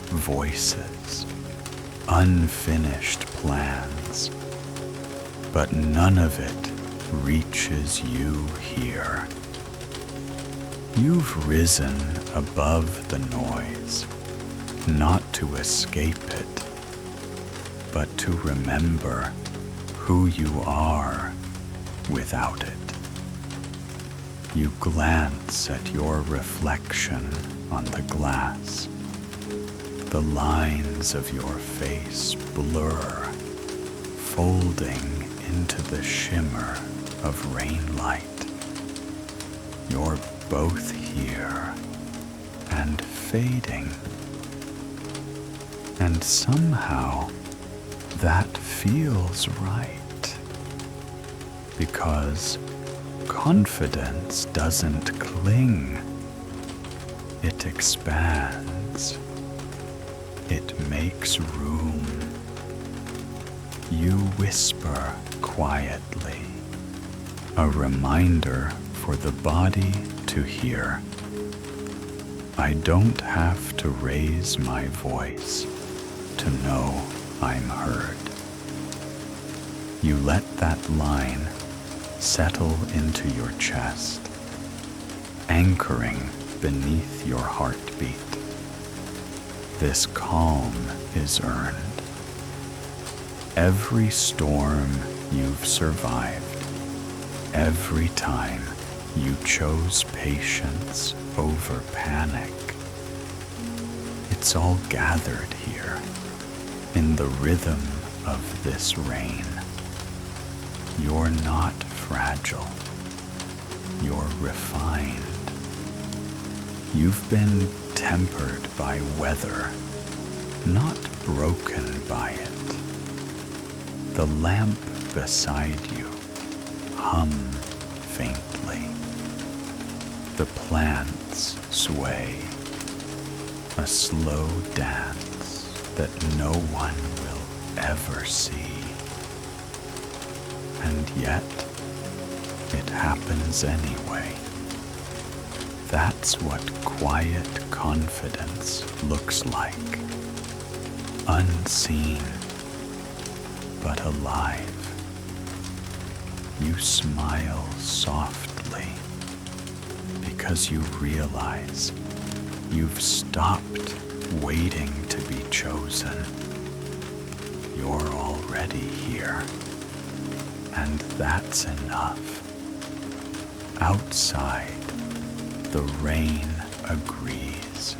voices, unfinished plans. But none of it reaches you here. You've risen above the noise, not to escape it, but to remember who you are without it. You glance at your reflection on the glass. The lines of your face blur, folding into the shimmer of rain light. You're both here and fading. And somehow that feels right, because confidence doesn't cling, it expands. It makes room. You whisper quietly, a reminder for the body to hear. I don't have to raise my voice to know I'm heard. You let that line settle into your chest, anchoring beneath your heartbeat. This calm is earned. Every storm you've survived, every time you chose patience over panic, it's all gathered here in the rhythm of this rain. You're not fragile. You're refined. You've been tempered by weather, not broken by it. The lamp beside you hum faintly. The plants sway, a slow dance that no one will ever see. And yet, it happens anyway. That's what quiet confidence looks like. Unseen, but alive. You smile softly because you realize you've stopped waiting to be chosen. You're already here, and that's enough. Outside, the rain agrees,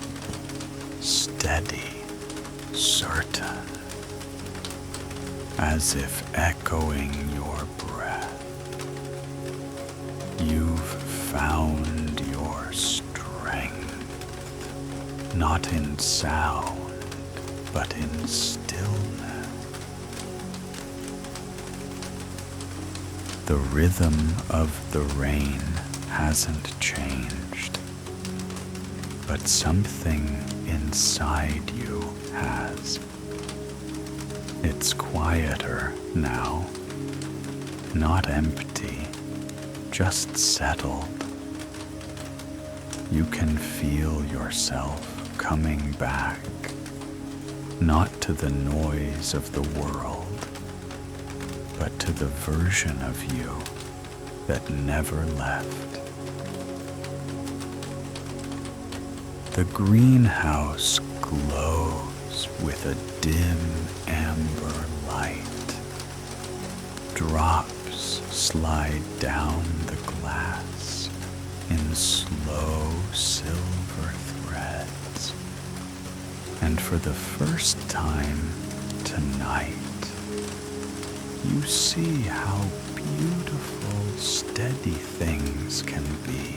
steady, certain, as if echoing your breath. You've found your strength, not in sound, but in stillness. The rhythm of the rain hasn't changed, but something inside you has. It's quieter now, not empty, just settled. You can feel yourself coming back, not to the noise of the world, but to the version of you that never left. The greenhouse glows with a dim amber light. Drops slide down the glass in slow silver threads. And for the first time tonight, you see how beautiful, steady things can be.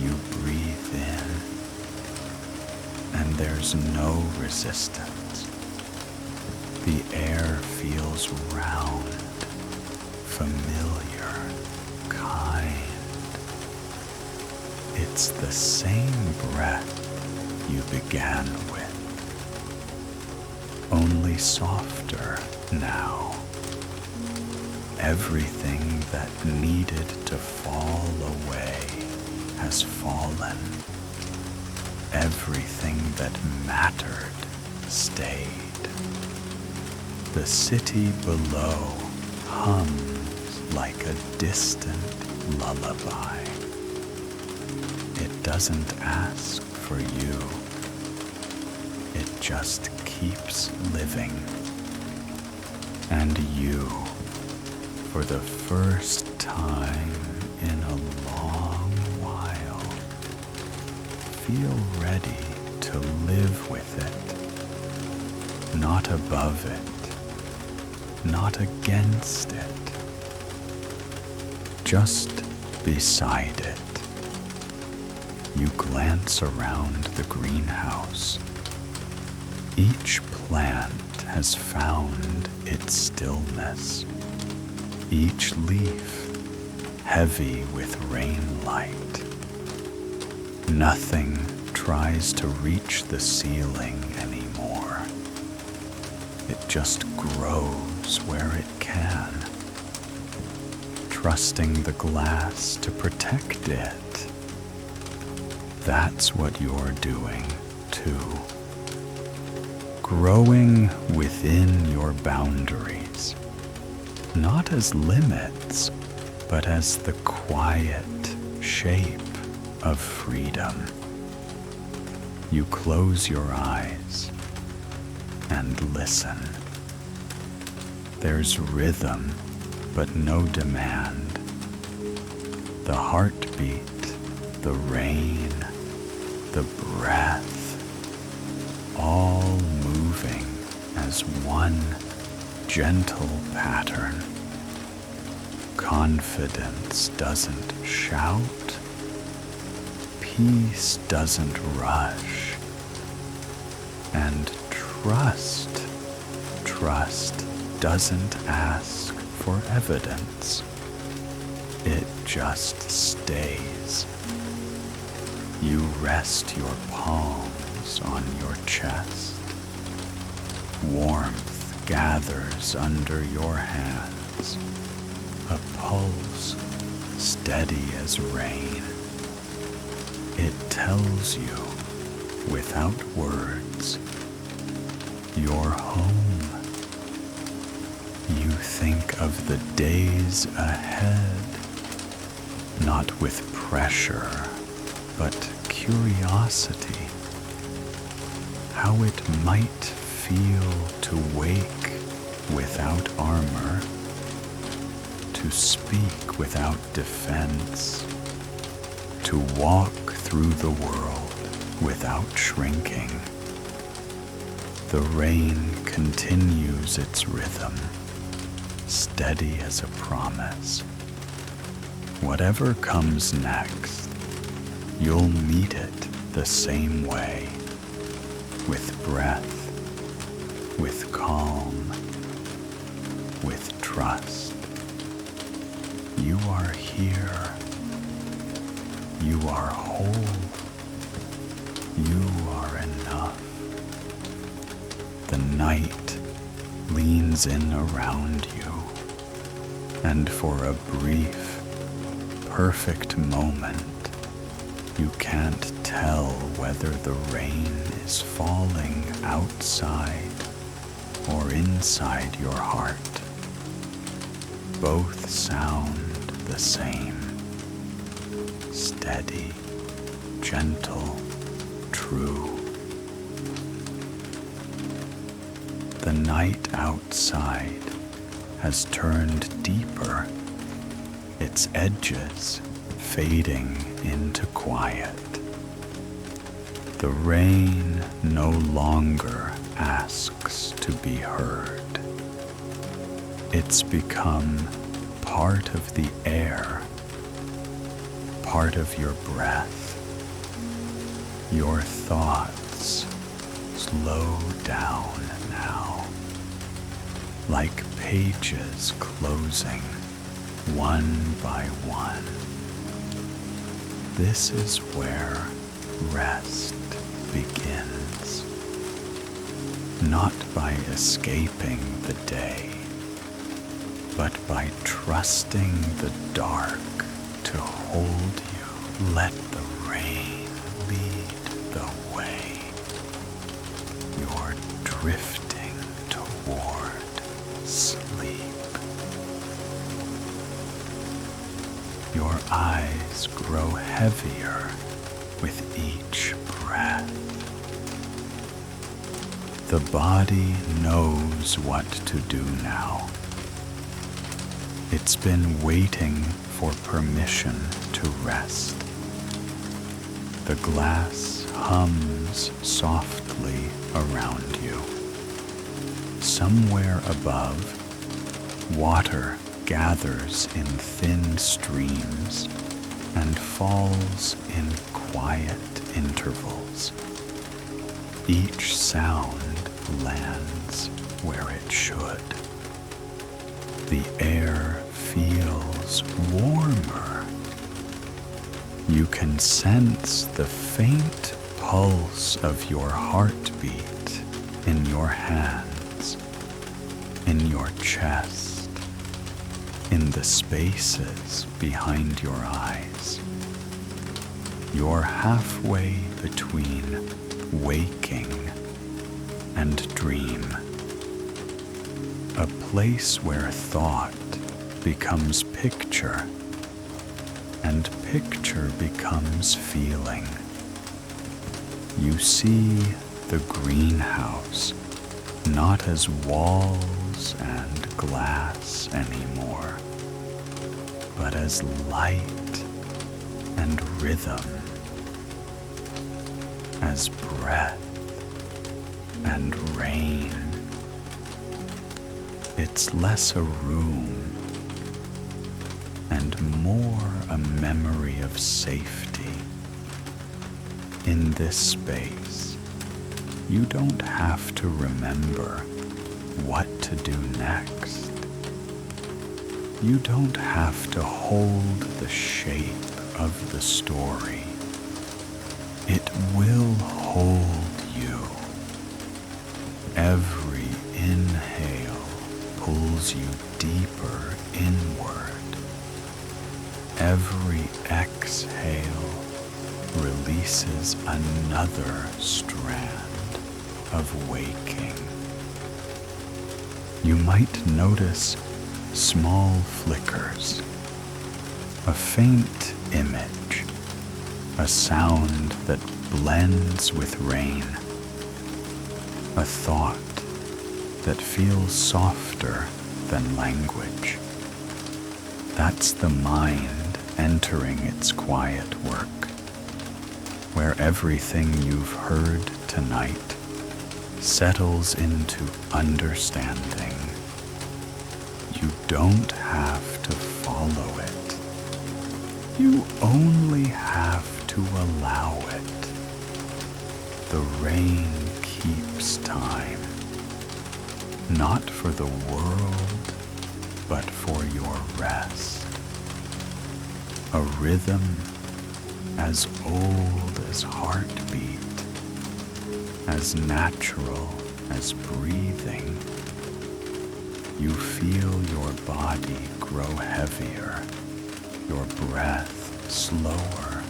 You breathe in, and there's no resistance. The air feels round, familiar, kind. It's the same breath you began with, only softer now. Everything that needed to fall away has fallen. Everything that mattered stayed. The city below hums like a distant lullaby. It doesn't ask for you. It just keeps living. And you, for the first time in a long while, feel ready to live with it, not above it, not against it, just beside it. You glance around the greenhouse. Each plant has found its stillness, each leaf heavy with rain light. Nothing tries to reach the ceiling anymore. It just grows where it can, trusting the glass to protect it. That's what you're doing, too. Growing within your boundaries, not as limits, but as the quiet shape of freedom. You close your eyes and listen. There's rhythm, but no demand. The heartbeat, the rain, the breath, all moving as one gentle pattern. Confidence doesn't shout. Peace doesn't rush. And trust doesn't ask for evidence. It just stays. You rest your palms on your chest. Warmth gathers under your hands. A pulse steady as rain. It tells you, without words, you're home. You think of the days ahead, not with pressure, but curiosity. How it might feel to wake without armor, to speak without defense, to walk through the world without shrinking. The rain continues its rhythm, steady as a promise. Whatever comes next, you'll meet it the same way, with breath, with calm, with trust. You are here. You are whole. You are enough. The night leans in around you, and for a brief, perfect moment, you can't tell whether the rain is falling outside or inside your heart. Both sound the same. Steady, gentle, true. The night outside has turned deeper, its edges fading into quiet. The rain no longer asks to be heard. It's become part of the air, part of your breath. Your thoughts slow down now, like pages closing one by one. This is where rest begins, not by escaping the day, but by trusting the dark to hold you. Let the rain lead the way. You're drifting toward sleep. Your eyes grow heavier with each breath. The body knows what to do now. It's been waiting for permission to rest. The glass hums softly around you. Somewhere above, water gathers in thin streams and falls in quiet intervals. Each sound lands where it should. The air feels warmer. You can sense the faint pulse of your heartbeat in your hands, in your chest, in the spaces behind your eyes. You're halfway between waking and dream, a place where thought becomes picture and picture becomes feeling. You see the greenhouse not as walls and glass anymore, but as light and rhythm, as breath and rain. It's less a room and more a memory of safety. In this space, you don't have to remember what to do next. You don't have to hold the shape of the story. It will hold you. Every inhale pulls you deeper inward. Every exhale releases another strand of waking. You might notice small flickers, a faint image, a sound that blends with rain, a thought that feels softer than language. That's the mind entering its quiet work, where everything you've heard tonight settles into understanding. You don't have to follow it. You only have to allow it. The rain keeps time, not for the world, but for your rest. A rhythm as old as heartbeat, as natural as breathing. You feel your body grow heavier, your breath slower,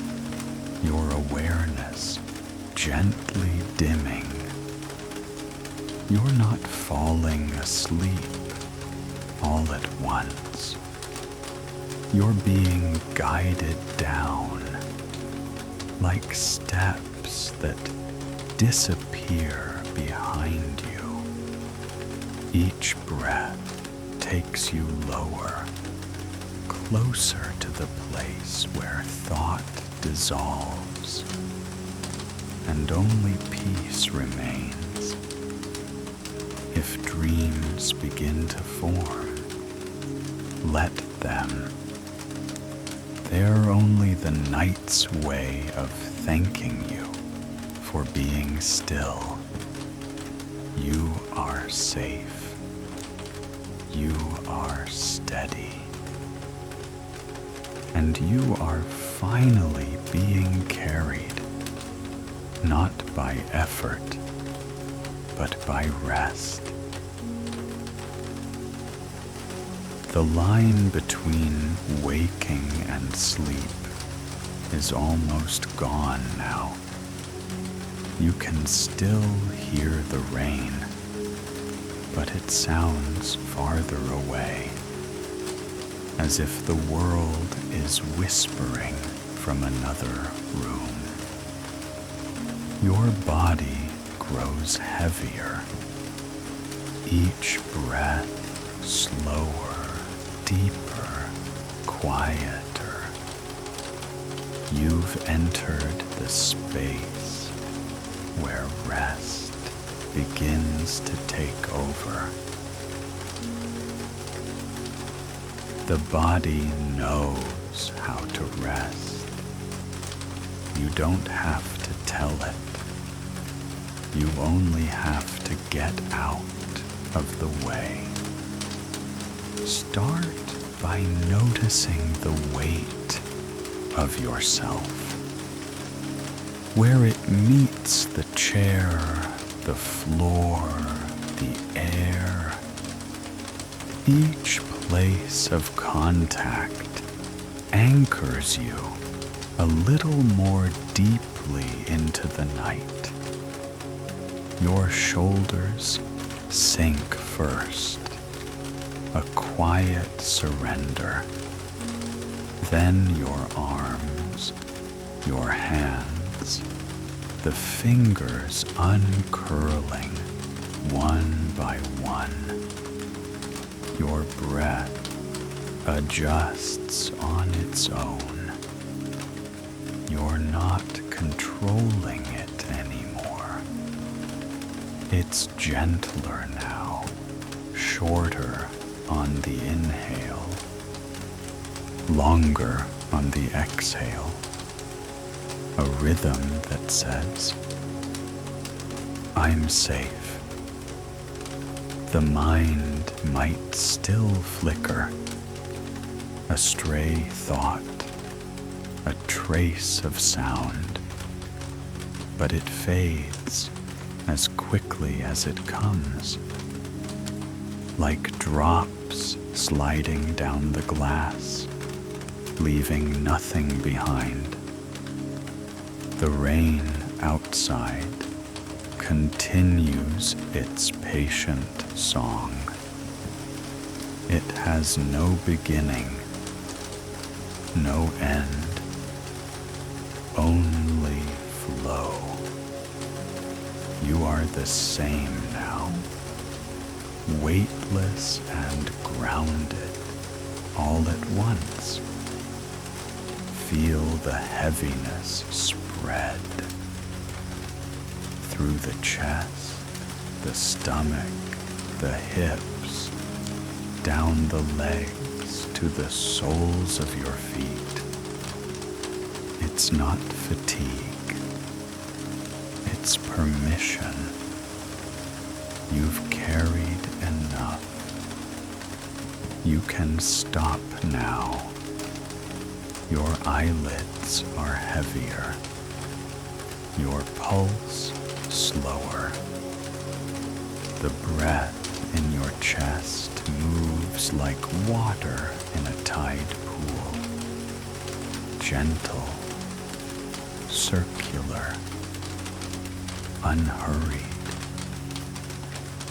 your awareness gently dimming. You're not falling asleep all at once. You're being guided down like steps that disappear behind you. Each breath takes you lower, closer to the place where thought dissolves and only peace remains. If dreams begin to form, let them. They're only the night's way of thanking you for being still. You are safe. You are steady. And you are finally being carried, not by effort, but by rest. The line between waking and sleep is almost gone now. You can still hear the rain, but it sounds farther away, as if the world is whispering from another room. Your body grows heavier, each breath slower, deeper, quieter. You've entered the space where rest begins to take over. The body knows how to rest. You don't have to tell it. You only have to get out of the way. Start by noticing the weight of yourself. where it meets the chair, the floor, the air. Each place of contact anchors you a little more deeply into the night. Your shoulders sink first, a quiet surrender. Then your arms, your hands, the fingers uncurling one by one. Your breath adjusts on its own. You're not controlling it anymore. It's gentler now, shorter on the inhale, longer on the exhale. A rhythm that says, I'm safe. The mind might still flicker, a stray thought, a trace of sound, but it fades as quickly as it comes, like drops sliding down the glass, leaving nothing behind. The rain outside continues its patient song. It has no beginning, no end, only flow. You are the same now, weightless and grounded all at once. Feel the heaviness spread through the chest, the stomach, the hips, down the legs to the soles of your feet. It's not fatigue, it's permission. You've carried enough. You can stop now. Your eyelids are heavier, your pulse slower. The breath in your chest moves like water in a tide pool, gentle, circular, unhurried.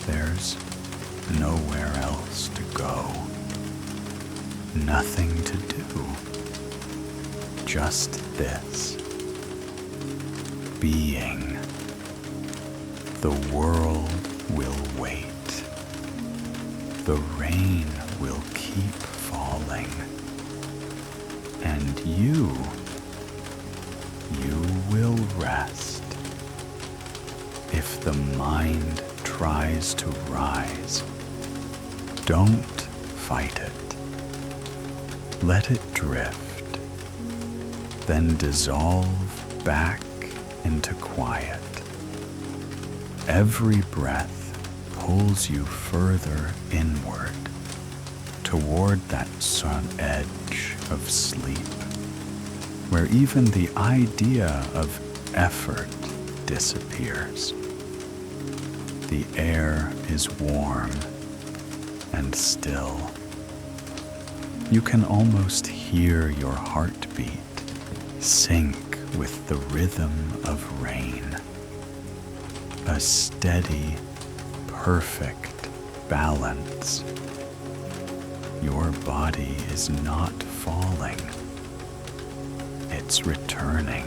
There's nowhere else to go, nothing to do. Just this, being. The world will wait. The rain will keep falling. And you will rest. If the mind tries to rise, don't fight it. Let it drift. Then dissolve back into quiet. Every breath pulls you further inward, toward that sun edge of sleep, where even the idea of effort disappears. The air is warm and still. You can almost hear your heartbeat sync with the rhythm of rain. A steady, perfect balance. Your body is not falling. It's returning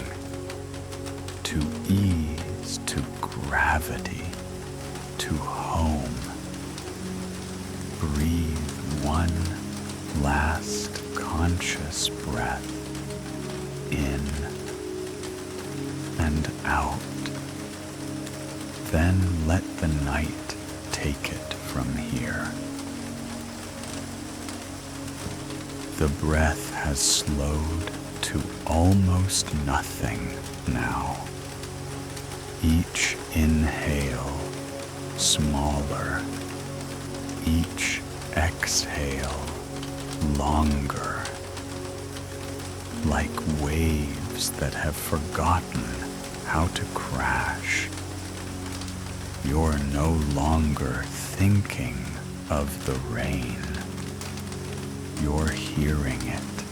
to ease, to gravity, to home. Breathe one last conscious breath in and out. Then let the night take it from here. The breath has slowed to almost nothing now. Each inhale smaller, each exhale longer, like waves that have forgotten how to crash. You're no longer thinking of the rain. You're hearing it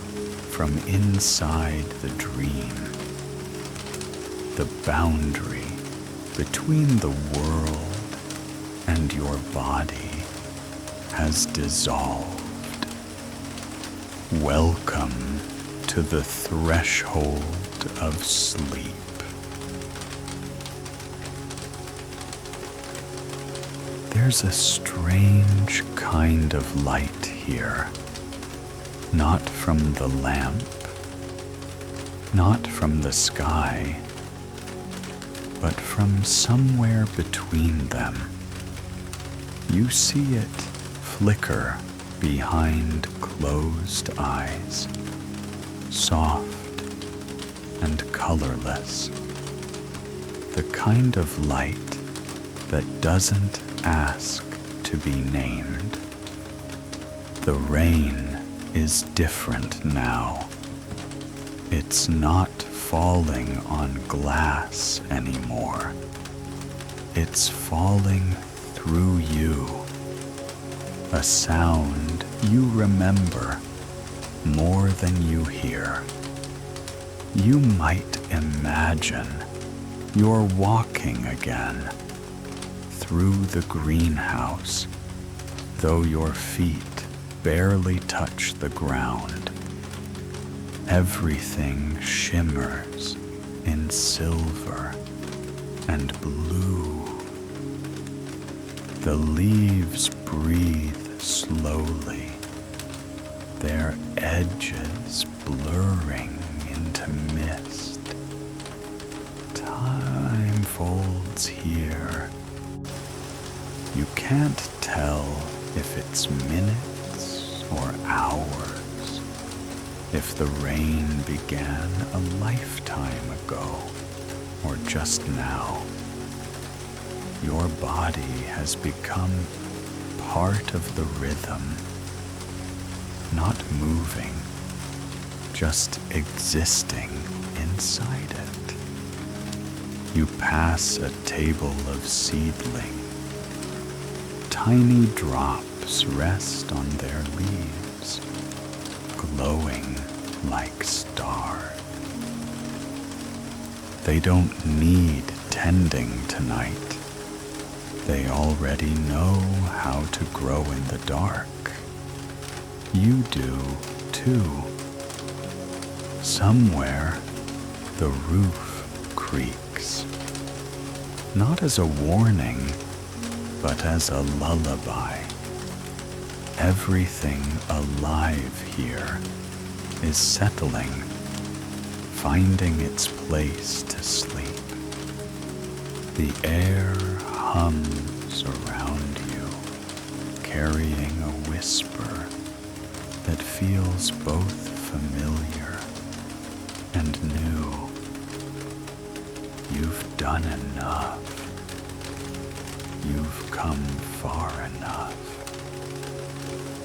from inside the dream. The boundary between the world and your body has dissolved. Welcome to the threshold of sleep. There's a strange kind of light here, not from the lamp, not from the sky, but from somewhere between them. You see it flicker behind closed eyes, soft and colorless, the kind of light that doesn't ask to be named. The rain is different now. It's not falling on glass anymore. It's falling through you. A sound you remember more than you hear. You might imagine you're walking again through the greenhouse, though your feet barely touch the ground. Everything shimmers in silver and blue. The leaves breathe slowly, their edges blurring into mist. Time folds here. You can't tell if it's minutes or hours, if the rain began a lifetime ago or just now. Your body has become part of the rhythm, not moving, just existing inside it. You pass a table of seedlings. Tiny drops rest on their leaves, glowing like stars. They don't need tending tonight. They already know how to grow in the dark. You do, too. Somewhere, the roof creaks, not as a warning, but as a lullaby. Everything alive here is settling, finding its place to sleep. The air hums around you, carrying a whisper that feels both familiar and new. You've done enough. You've come far enough.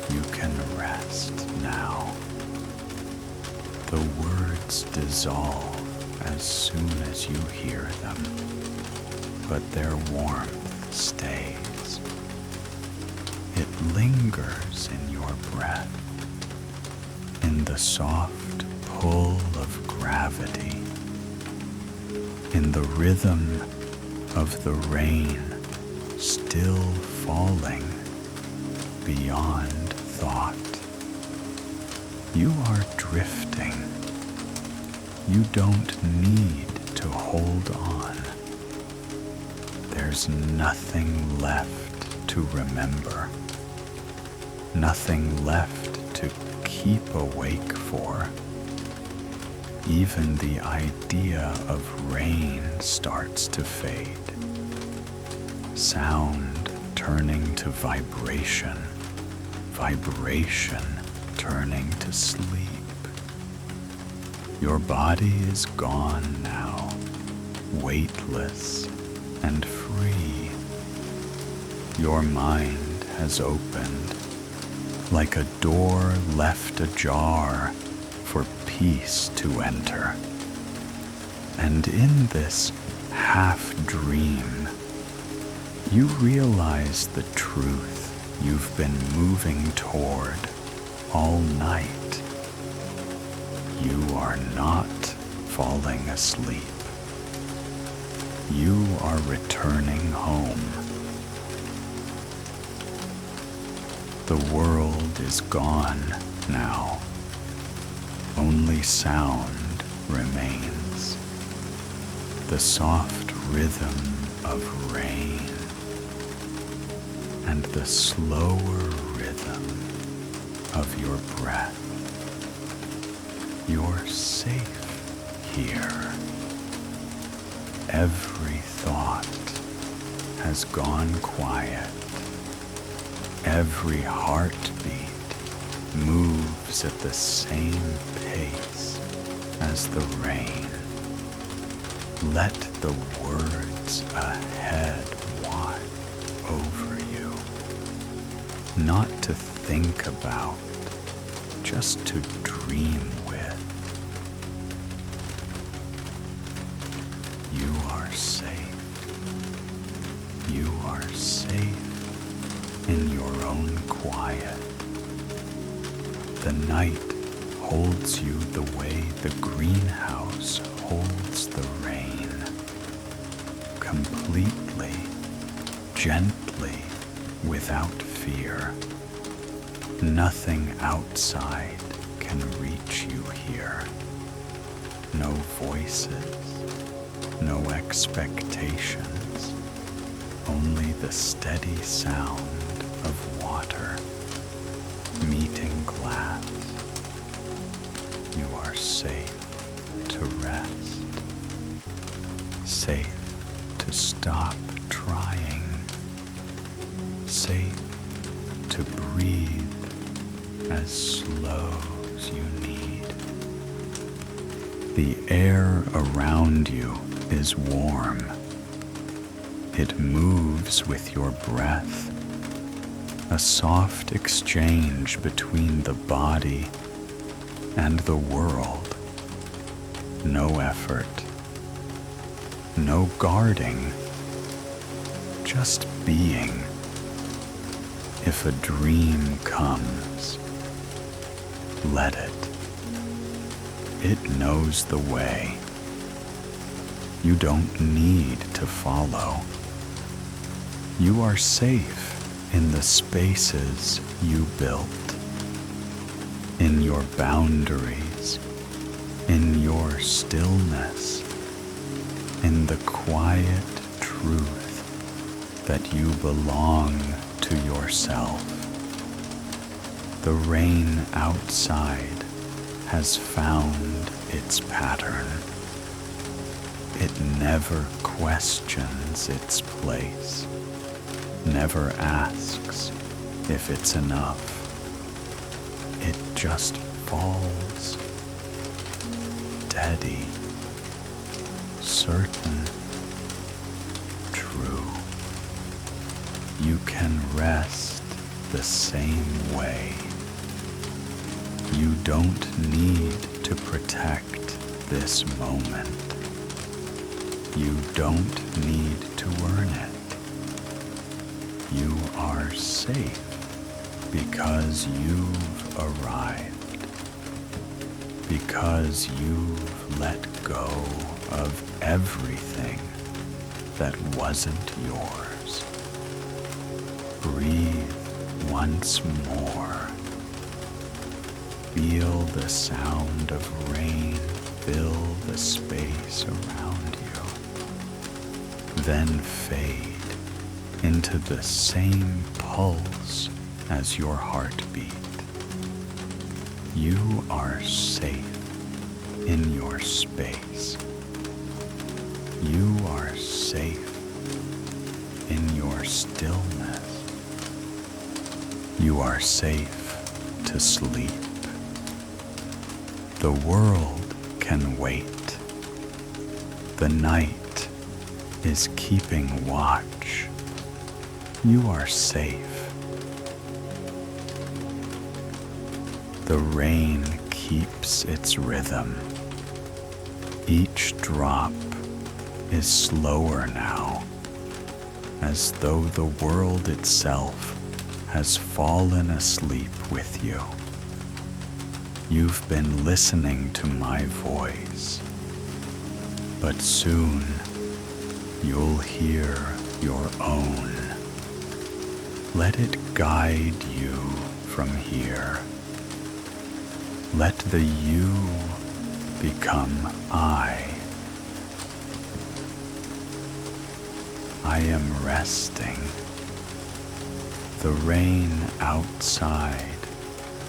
You can rest now. The words dissolve as soon as you hear them, but their warmth stays. It lingers in your breath, in the soft pull of gravity, in the rhythm of the rain still falling beyond thought. You are drifting. You don't need to hold on. There's nothing left to remember, nothing left to keep awake for. Even the idea of rain starts to fade. Sound turning to vibration, vibration turning to sleep. Your body is gone now, weightless and free. Your mind has opened, like a door left ajar for peace to enter. And in this half dream, you realize the truth you've been moving toward all night. You are not falling asleep. You are returning home. The world is gone now. Only sound remains. The soft rhythm of rain and the slower rhythm of your breath. You're safe here. Every thought has gone quiet. Every heartbeat moves at the same pace as the rain. Let the words ahead wash over you, not to think about, just to dream with. You are safe. You are safe in your own quiet. The night holds you the way the greenhouse holds the rain, completely, gently, without fear. Nothing outside can reach you here. No voices, no expectations, only the steady sound of water meeting glass. You are safe to rest, safe to stop trying, safe to breathe as slow as you need. The air around you is warm. It moves with your breath, a soft exchange between the body and the world. No effort, no guarding, just being. If a dream comes, let it. It knows the way. You don't need to follow. You are safe in the spaces you built, in your boundaries, in your stillness, in the quiet truth that you belong to yourself. The rain outside has found its pattern. It never questions its place, never asks if it's enough. It just falls, steady, certain, true. You can rest the same way. You don't need to protect this moment. You don't need to earn it. You are safe because you've arrived, because you've let go of everything that wasn't yours. Breathe once more. Feel the sound of rain fill the space around you, then fade into the same pulse as your heartbeat. You are safe in your space. You are safe in your stillness. You are safe to sleep. The world can wait. The night is keeping watch. You are safe. The rain keeps its rhythm. Each drop is slower now, as though the world itself has fallen asleep with you. You've been listening to my voice, but soon you'll hear your own. Let it guide you from here. Let the you become I. I am resting. The rain outside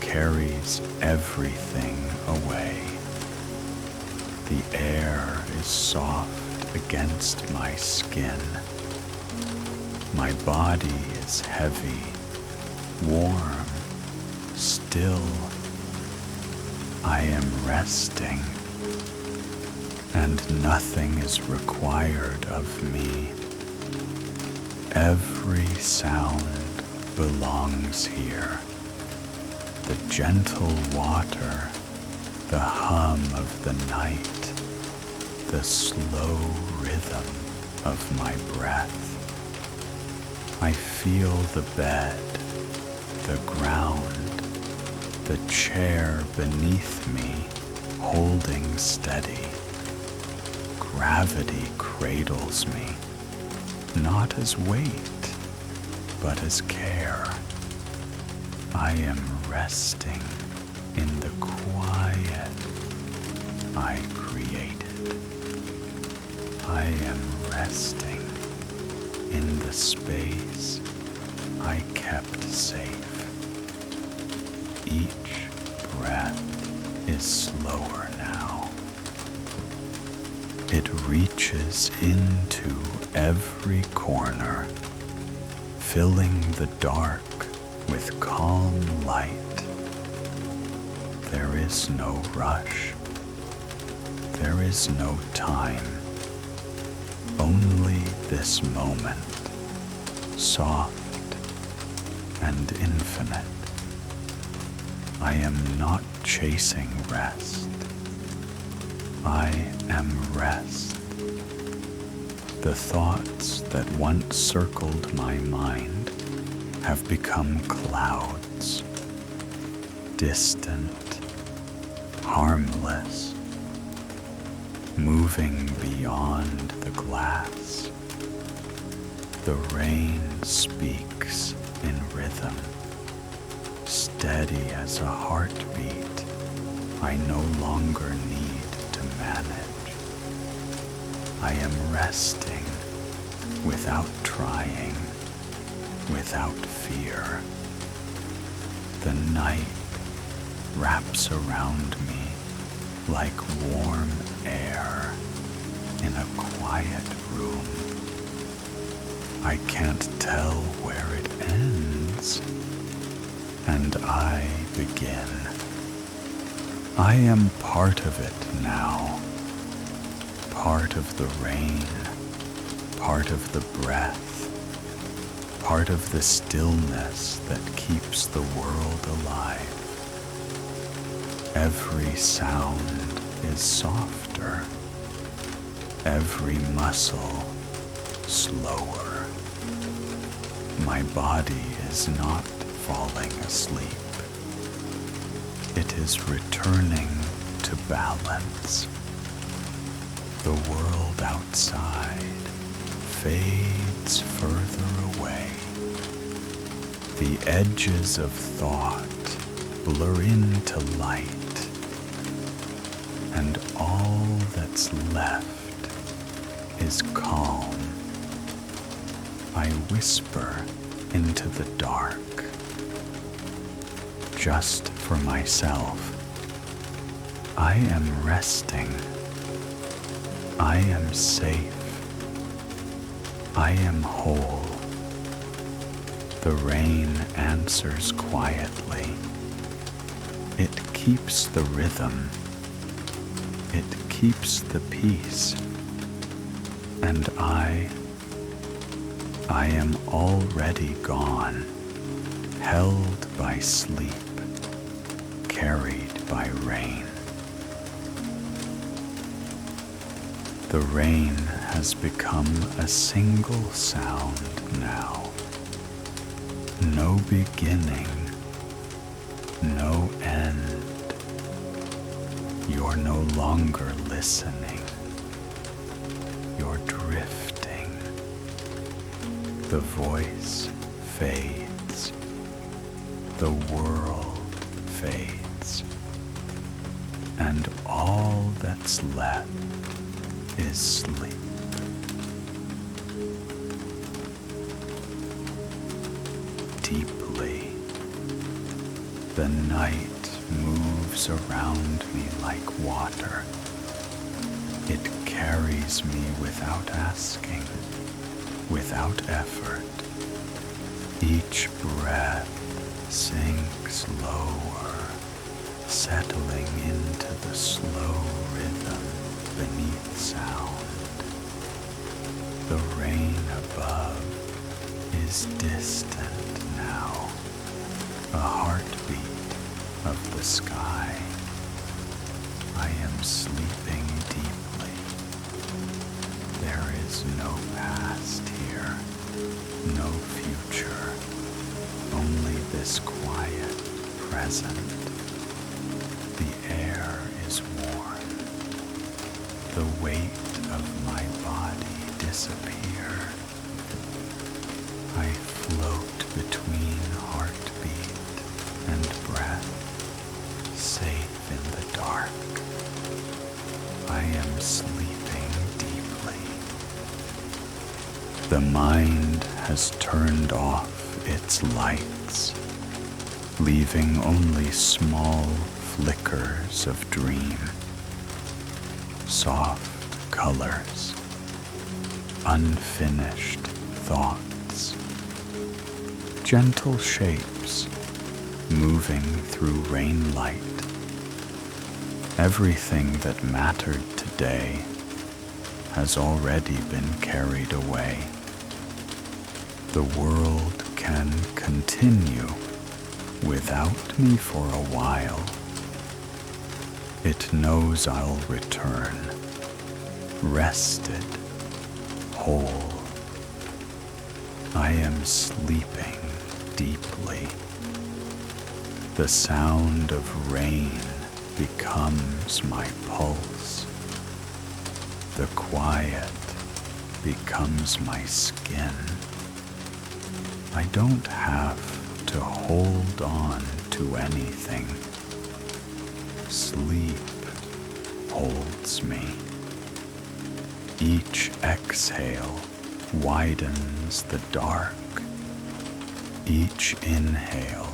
carries everything away. The air is soft against my skin. My body is heavy, warm, still. I am resting, and nothing is required of me. Every sound belongs here. The gentle water, the hum of the night, the slow rhythm of my breath. I feel the bed, the ground, the chair beneath me holding steady. Gravity cradles me, not as weight, but as care. I am resting in the quiet I created. I am resting in the space I kept safe. Each breath is slower now. It reaches into every corner, filling the dark with calm light. There is no rush. There is no time. Only this moment, soft and infinite. I am not chasing rest. I am rest. The thoughts that once circled my mind have become clouds, distant, harmless, moving beyond the glass. The rain speaks in rhythm, steady as a heartbeat I no longer need to manage. I am resting without trying, without fear. The night wraps around me like warm air in a quiet room. I can't tell where it ends, and I begin. I am part of it now, part of the rain, part of the breath, part of the stillness that keeps the world alive. Every sound is softer, every muscle slower. My body is not falling asleep. It is returning to balance. The world outside fades further away. The edges of thought blur into light, and all that's left is calm. I whisper into the dark, just for myself. I am resting. I am safe. I am whole. The rain answers quietly. It keeps the rhythm. It keeps the peace. And I am already gone, held by sleep, carried by rain. The rain has become a single sound now. No beginning, no end. You're no longer listening. You're drifting. The voice fades. The world fades. And all that's left is sleep. Deeply, the night moves around me like water. It carries me without asking, without effort. Each breath sinks lower, settling into the slow rhythm beneath sound. The rain above is distant now, a heartbeat of the sky. I am sleeping deeply. There is no past here, no future, only this quiet present. The air is warm. The weight of my body disappears. I float between heartbeat and breath, safe in the dark. I am sleeping deeply. The mind has turned off its lights, leaving only small flickers of dream. Soft colors, unfinished thoughts, gentle shapes moving through rain light. Everything that mattered today has already been carried away. The world can continue without me for a while. It knows I'll return, rested, whole. I am sleeping deeply. The sound of rain becomes my pulse. The quiet becomes my skin. I don't have to hold on to anything. Sleep holds me. Each exhale widens the dark. Each inhale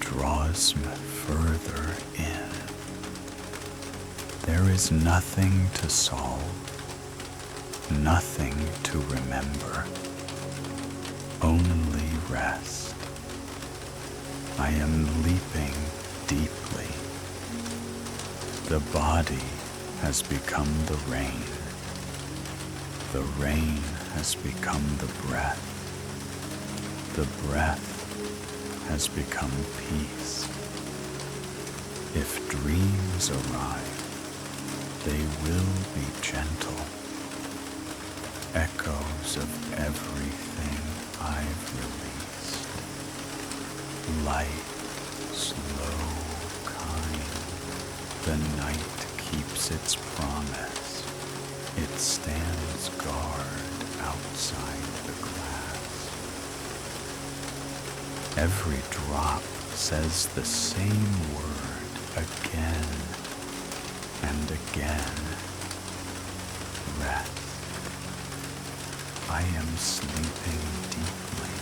draws me further in. There is nothing to solve, nothing to remember, only rest. I am leaping deeply. The body has become the rain. The rain has become the breath. The breath has become peace. If dreams arrive, they will be gentle, echoes of everything I've released. Light, slow, kind. The night keeps its promise. It stands guard outside the glass. Every drop says the same word again and again. Rest. I am sleeping deeply.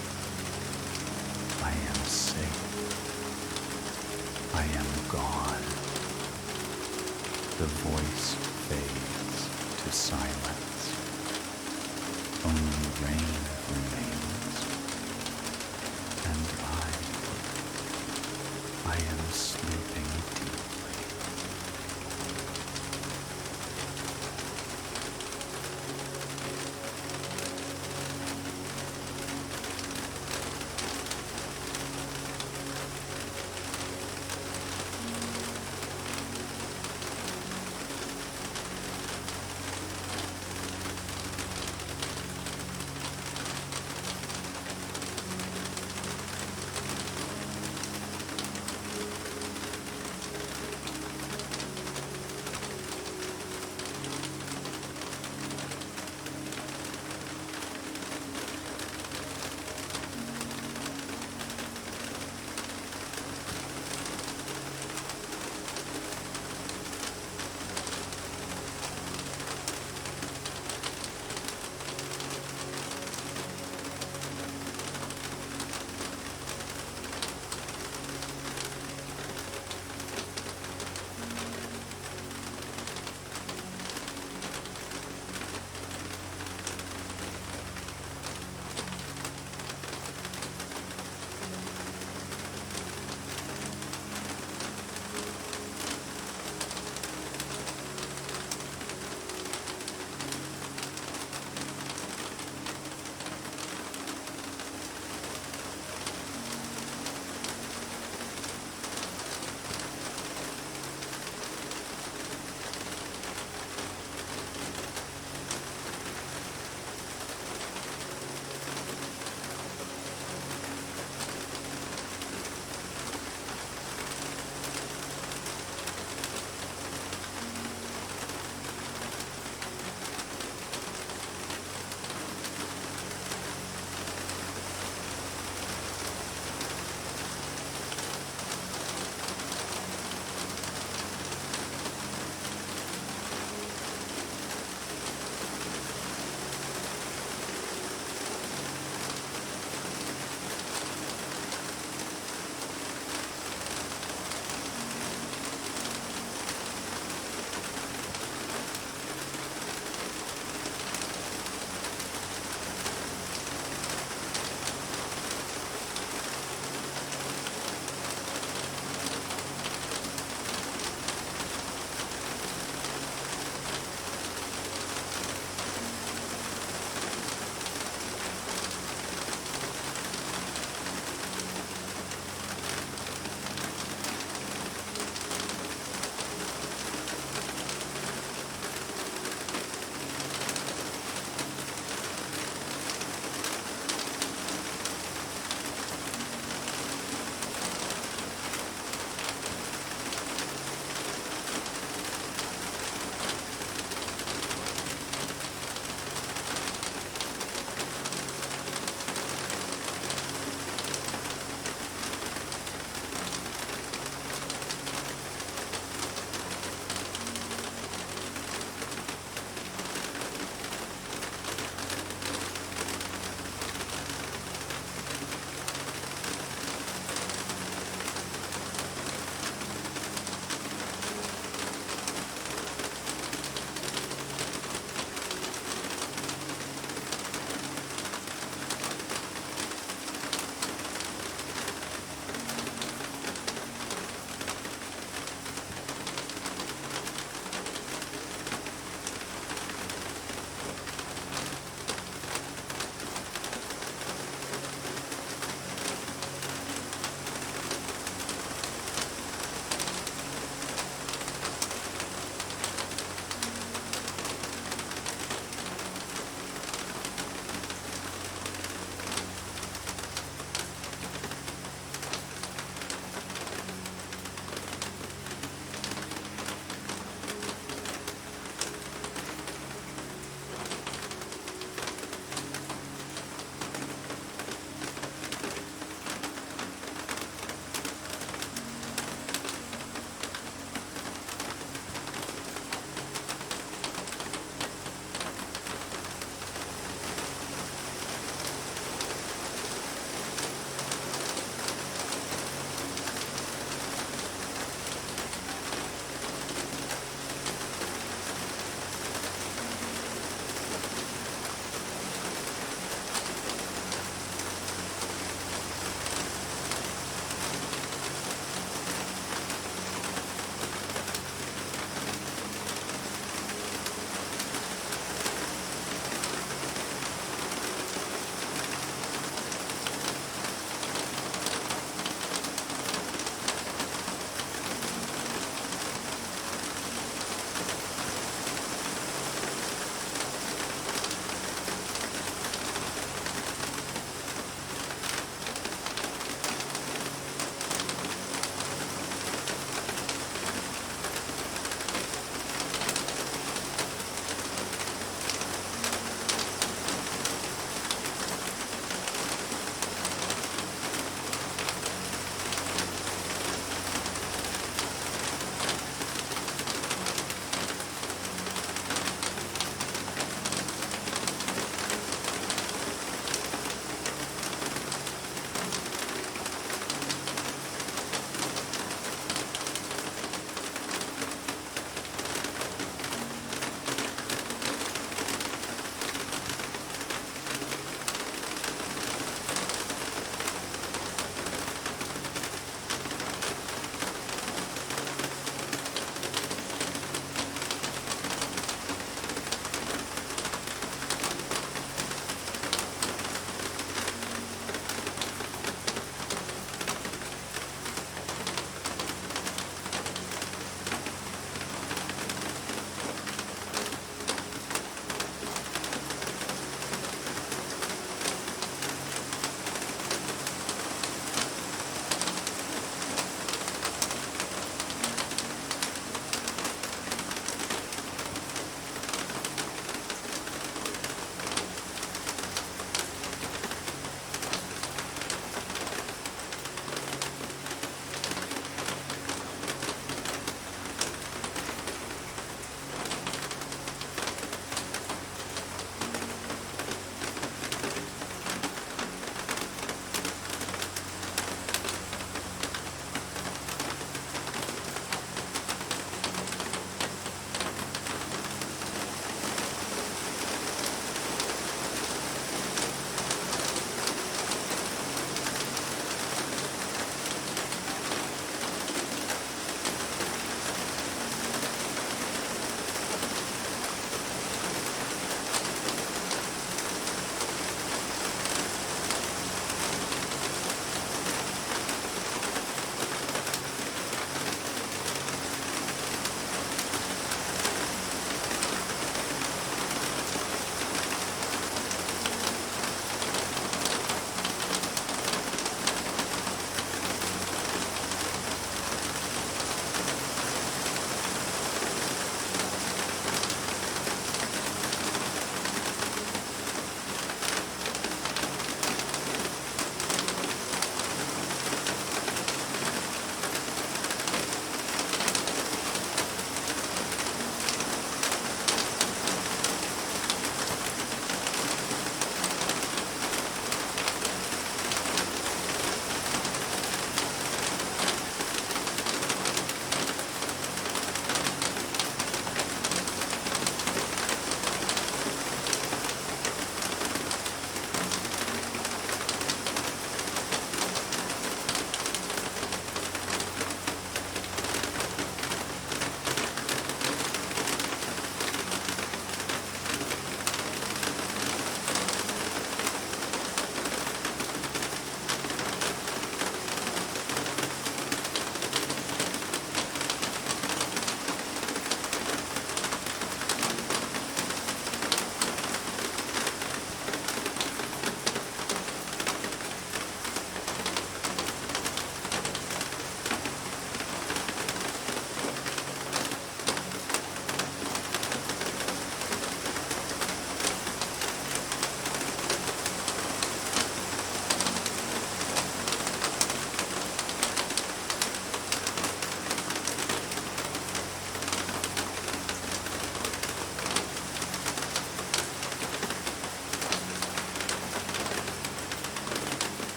I am safe. I am gone. The voice fades to silence. Only rain remains. And I am sleeping deeply.